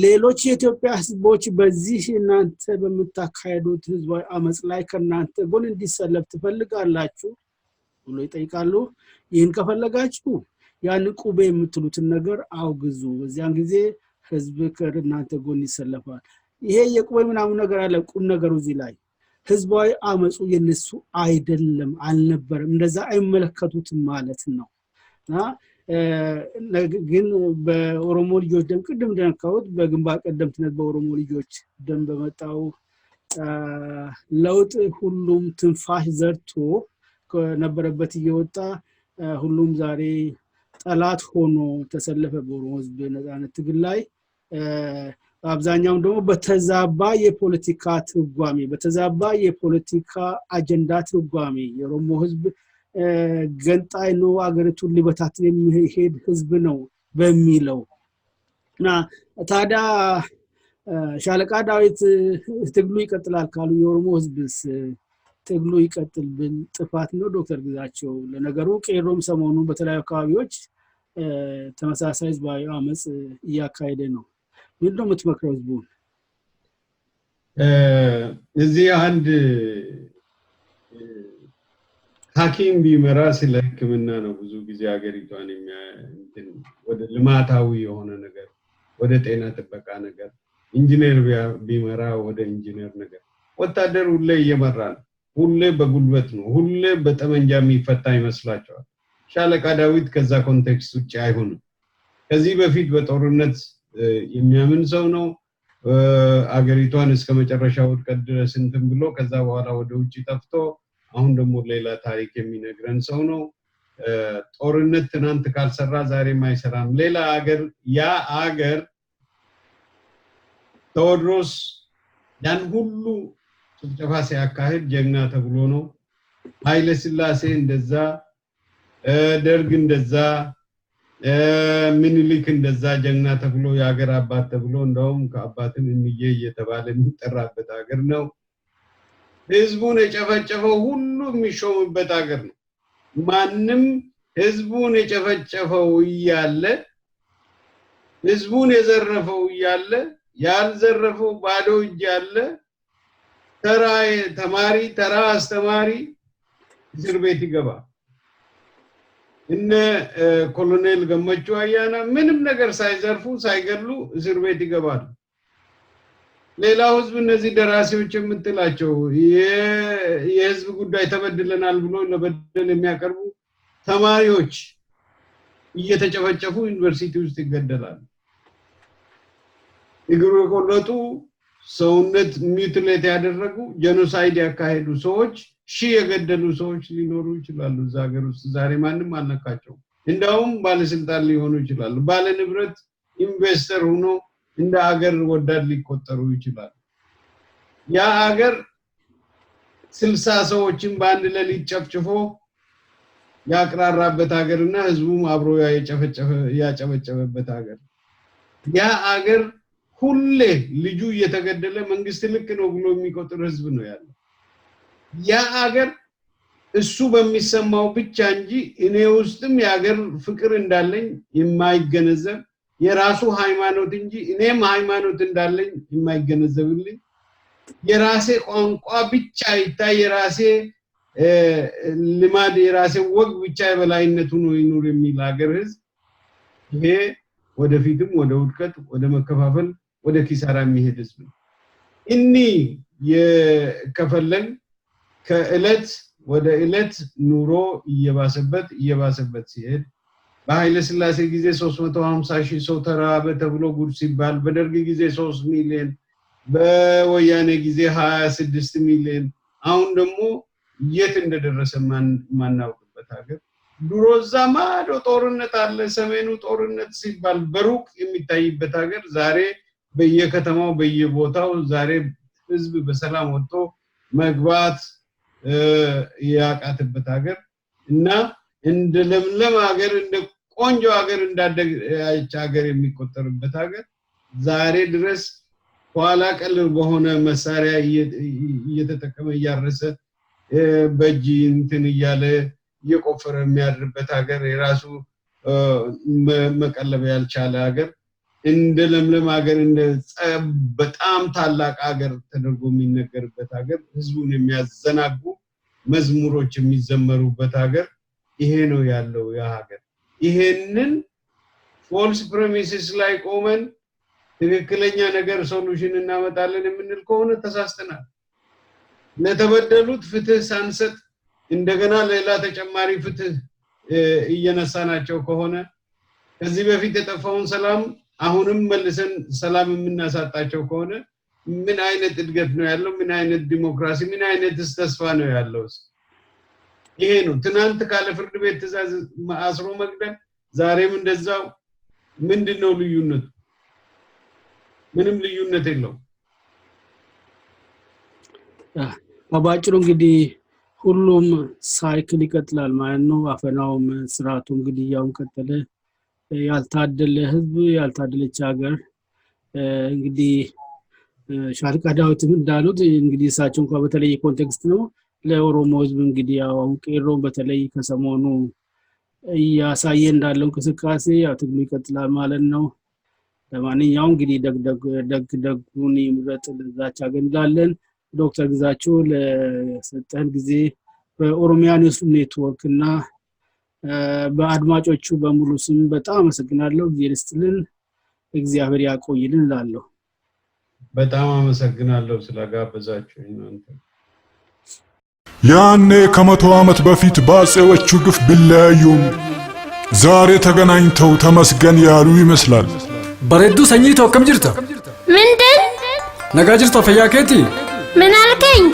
ሌሎች የኢትዮጵያ ህዝቦች በዚህ እናንተ በመታካሄዱት ህዝባዊ አመጽ ላይ ከናንተ ጎን እንዲሰለፍ ትፈልጋላችሁ ብሎ ይጠይቃሉ ይህን ከፈለጋችሁ ያን ቁቤ የምትሉትን ነገር አውግዙ በዚያን ጊዜ ህዝብ ከናንተ ጎን ይሰለፋል ይሄ የቁቤ ምናምን ነገር አለ ቁም ነገሩ እዚህ ላይ ህዝባዊ አመጹ የነሱ አይደለም አልነበረም እንደዛ አይመለከቱትም ማለት ነውና ግን በኦሮሞ ልጆች ደም ቅድም እንደነካሁት በግንባር ቀደምትነት በኦሮሞ ልጆች ደም በመጣው ለውጥ ሁሉም ትንፋሽ ዘርቶ ከነበረበት እየወጣ ሁሉም ዛሬ ጠላት ሆኖ ተሰለፈ በኦሮሞ ህዝብ ነፃነት ትግል ላይ አብዛኛው ደግሞ በተዛባ የፖለቲካ ትርጓሜ በተዛባ የፖለቲካ አጀንዳ ትርጓሜ የኦሮሞ ህዝብ ገንጣይ ነው አገሪቱን ሊበታትን የሚሄድ ህዝብ ነው በሚለው እና ታዲያ ሻለቃ ዳዊት ትግሉ ይቀጥላል ካሉ የኦሮሞ ህዝብስ ትግሉ ይቀጥል ብል ጥፋት ነው ዶክተር ግዛቸው? ለነገሩ ቄሮም ሰሞኑን በተለያዩ አካባቢዎች ተመሳሳይ ህዝባዊ አመጽ እያካሄደ ነው። ምንድነው የምትመክረው ህዝቡን? እዚህ አንድ ሐኪም ቢመራ ስለ ህክምና ነው ብዙ ጊዜ ሀገሪቷን ወደ ልማታዊ የሆነ ነገር ወደ ጤና ጥበቃ ነገር ኢንጂነር ቢመራ ወደ ኢንጂነር ነገር ወታደር ሁሌ እየመራ ነው ሁሌ በጉልበት ነው ሁሌ በጠመንጃ የሚፈታ ይመስላቸዋል ሻለቃ ዳዊት ከዛ ኮንቴክስት ውጪ አይሆንም ከዚህ በፊት በጦርነት የሚያምን ሰው ነው አገሪቷን እስከ መጨረሻው ውድቀት ድረስ እንትን ብሎ ከዛ በኋላ ወደ ውጪ ጠፍቶ አሁን ደግሞ ሌላ ታሪክ የሚነግረን ሰው ነው ጦርነት ትናንት ካልሰራ ዛሬም አይሰራም ሌላ አገር ያ አገር ቴዎድሮስ ያን ሁሉ ጭፍጨፋ ሲያካሂድ ጀግና ተብሎ ነው ኃይለ ሥላሴ እንደዛ ደርግ እንደዛ ምኒልክ እንደዛ ጀግና ተብሎ ያገር አባት ተብሎ እንደውም ከአባትም እንዬ እየተባለ የሚጠራበት ሀገር ነው ህዝቡን የጨፈጨፈው ሁሉ የሚሾምበት ሀገር ነው ማንንም ህዝቡን የጨፈጨፈው ይያለ ህዝቡን የዘረፈው ይያለ ያልዘረፈው ባዶ እጅ ያለ ተራ ተማሪ ተራ አስተማሪ እስር ቤት ይገባል እነ ኮሎኔል ገመቹ አያና ምንም ነገር ሳይዘርፉ ሳይገሉ እስር ቤት ይገባሉ ሌላው ህዝብ እነዚህ ደራሲዎች የምትላቸው የህዝብ ጉዳይ ተበድለናል ብሎ ለበደል የሚያቀርቡ ተማሪዎች እየተጨፈጨፉ ዩኒቨርሲቲ ውስጥ ይገደላሉ እግሩ ቆለጡ ሰውነት ሚውትሌት ያደረጉ ጄኖሳይድ ያካሄዱ ሰዎች የገደሉ ሰዎች ሊኖሩ ይችላሉ እዛ ሀገር ውስጥ ዛሬ ማንንም አልነካቸው እንደውም ባለስልጣን ሊሆኑ ይችላሉ ባለ ንብረት ኢንቨስተር ሆኖ እንደ ሀገር ወዳድ ሊቆጠሩ ይችላሉ ያ ሀገር 60 ሰዎችን በአንድ ሌሊት ጨፍጭፎ ያቀራራበት ሀገርና ህዝቡም አብሮ ያጨበጨበበት ሀገር ያ ሀገር ሁሌ ልጁ እየተገደለ መንግስት ልክ ነው ብሎ የሚቆጥር ህዝብ ነው ያለው ያ ሀገር እሱ በሚሰማው ብቻ እንጂ እኔ ውስጥም የሀገር ፍቅር እንዳለኝ የማይገነዘብ የራሱ ሃይማኖት እንጂ እኔም ሃይማኖት እንዳለኝ የማይገነዘብልኝ የራሴ ቋንቋ ብቻ ይታይ የራሴ ልማድ የራሴ ወግ ብቻ የበላይነቱ ነው ይኑር የሚል ሀገር ህዝብ ይሄ ወደፊትም ወደ ውድቀት ወደ መከፋፈል ወደ ኪሳራ የሚሄድ ህዝብ ነው እኒ የከፈለን ከእለት ወደ እለት ኑሮ እየባሰበት ሲሄድ በኃይለ ሥላሴ ጊዜ 350,000 ሰው ተራበ ተብሎ ጉድ ሲባል በደርግ ጊዜ 3 ሚሊዮን በወያኔ ጊዜ 26 ሚሊዮን አሁን ደግሞ የት እንደደረሰ ማናውቅበት ሀገር ድሮ ዘማዶ ጦርነት አለ ሰሜኑ ጦርነት ሲባል በሩቅ የሚታይበት ሀገር ዛሬ በየከተማው በየቦታው ዛሬ ህዝብ በሰላም ወጥቶ መግባት ያቃተበት ሀገር እና እንደ ለምለም ሀገር እንደ ቆንጆ ሀገር እንዳደገች ሀገር የሚቆጠርበት ሀገር ዛሬ ድረስ ኋላ ቀል በሆነ መሳሪያ እየተጠቀመ ያረሰ በእጅ እንትን እያለ የቆፈረ የሚያድርበት ሀገር የራሱ መቀለብ ያልቻለ ሀገር እንደ ለምለም ሀገር እንደ በጣም ታላቅ ሀገር ተደርጎ የሚነገርበት ሀገር ህዝቡን የሚያዘናጉ መዝሙሮች የሚዘመሩበት ሀገር ይሄ ነው ያለው ያ ሀገር ይሄንን ፎልስ ፕሬሚስስ ላይ ቆመን ትክክለኛ ነገር ሶሉሽን እናመጣለን የምንል ከሆነ ተሳስተናል ለተበደሉት ፍትህ ሳንሰጥ እንደገና ሌላ ተጨማሪ ፍትህ እየነሳናቸው ከሆነ ከዚህ በፊት የጠፋውን ሰላም አሁንም መልሰን ሰላም የምናሳጣቸው ከሆነ ምን አይነት እድገት ነው ያለው ምን አይነት ዲሞክራሲ ምን አይነት ተስፋ ነው ያለው ይሄ ነው ትናንት ካለ ፍርድ ቤት ትዕዛዝ አስሮ መግደል ዛሬም እንደዛው ምንድነው ልዩነቱ ምንም ልዩነት የለው አባጭሩ እንግዲህ ሁሉም ሳይክል ይቀጥላል ማለት ነው አፈናውም ስርዓቱም ግድያውም ቀጠለ ያልታደለ ህዝብ ያልታደለች ሀገር እንግዲህ ሻለቃ ዳዊትም እንዳሉት እንግዲህ እሳቸው እንኳን በተለየ ኮንቴክስት ነው ለኦሮሞ ህዝብ እንግዲህ ያው ቄሮ በተለይ ከሰሞኑ ያሳየ እንዳለው እንቅስቃሴ ያው ትግሉ ይቀጥላል ማለት ነው ለማንኛውም እንግዲህ ደግደጉን ይምረጥ ለዛች አገንዳለን ዶክተር ግዛቸው ለሰጠን ጊዜ በኦሮሚያ ኒውስ ኔትወርክ እና በአድማጮቹ በሙሉ ስም በጣም አመሰግናለሁ ይርስትልን እግዚአብሔር ያቆይልን ላለው በጣም አመሰግናለሁ ስለጋበዛችሁኝ እናንተ ያኔ ከመቶ ዓመት በፊት ባጼዎቹ ግፍ ቢለያዩም ዛሬ ተገናኝተው ተመስገን ያሉ ይመስላል በረዱ ሰኝቶ ከም ጅርታ ምንድን ነጋ ጅርታ ፈያከቲ ምን አልከኝ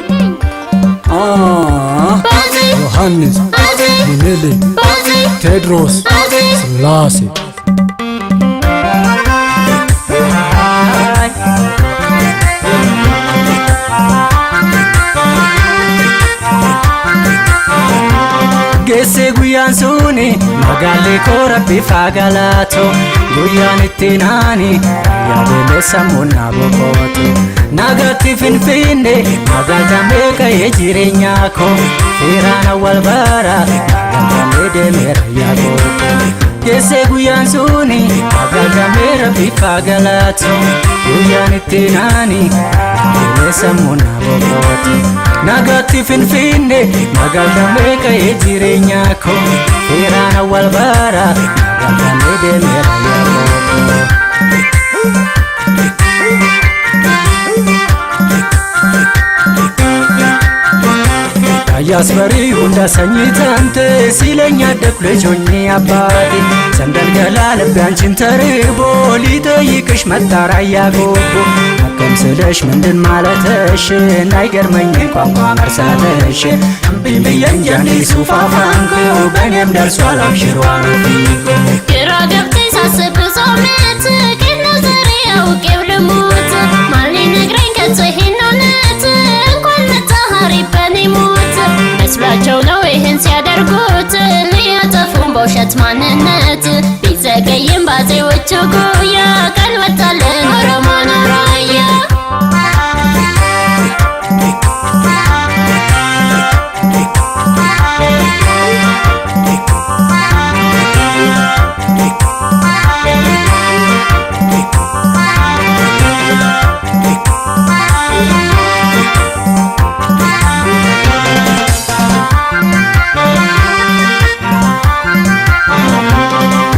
ዮሐንስ ሚኒሊክ ቴድሮስ ስላሴ Geesse guyyaan suni magaalee koorabbi faagalaatu guyyaan itti naani yaadele sammuun na boqootu nagaatti finfinne magaalaa meeqa'ee jireenyaa koo firaana wal baara magaalee deemeera yaagootu Geesse guyyaan suni magaalaa meerabbi faagalaatu guyyaan itti naani yaadele sammuun na boqootu nagaatti finfinne magaalaa meeqa'ee jireenyaa koo firaana wal baara magaalee deemeera yaagootu Ayasbari hunda sanyitante silenya deplejoni abadi sandal galal bianchin taribo liteyikish matara yagobo akam selesh mindin malatesh naygermኝ ቋንቋ መርሳተሽ ቢቢያን ጃኒ ሱፋፋንኩ በኔም ደርሷል አብሽሯል ግራ ገብተኝ ሳስብ ጾመት ከነዘሪያው ቀብልሙት ማን ሊነግረኝ ከጽሄን እውነት እንኳን መታሃሪ በኔ ሞት መስሏቸው ነው ይህን ሲያደርጉት ሊያጠፉን በውሸት ማንነት ቢዘገይም ባዜዎቹ ጉያ ቀን ወጣልን ኦሮሞን ራያ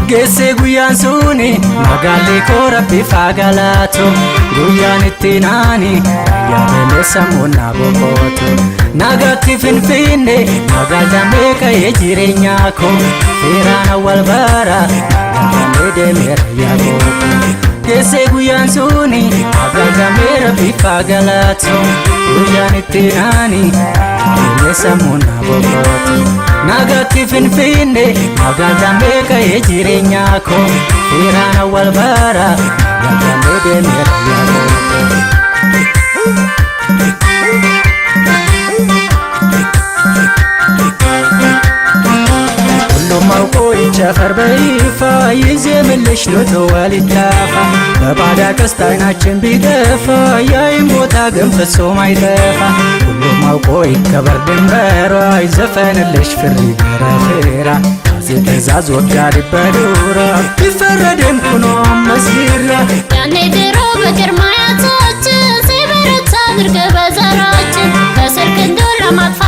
Geesse guyyaan suni magaalee koorabbi faagalaatu guyyaan itti naani yaadele sammuun na boqootu nagaatti finfinne magaalaa meeqa'ee jireenyaa koo firaana wal baara magaalee deemeera yaagootu Geesse guyyaan suni magaalaa meerabbi faagalaatu guyyaan itti naani yaadele sammuun na boqootu nagaatti finfinne magaalaa meeqa'ee jireenyaa koo firaana wal baara magaalee deemeera yaagootu ሁሉም አውቆ ይጨፈር በይፋ ይዜምልሽ ነው ተዋልታፋ በባዳ ቀስት አይናችን ቢጠፋ ያይን ቦታ ግን ፍጹም አይጠፋ ሁሉም አውቆ ይከበር ድንበሯ ይዘፈንልሽ ፍሪ በረፌራ ትእዛዝ ወጋድ በዱራ ይፈረድም ኩኖ መስጊራ ያኔ ድሮ በግርማያቶች ሲበረታ አድርገ በዘራችን ከስር ክንዱን ለማጥፋት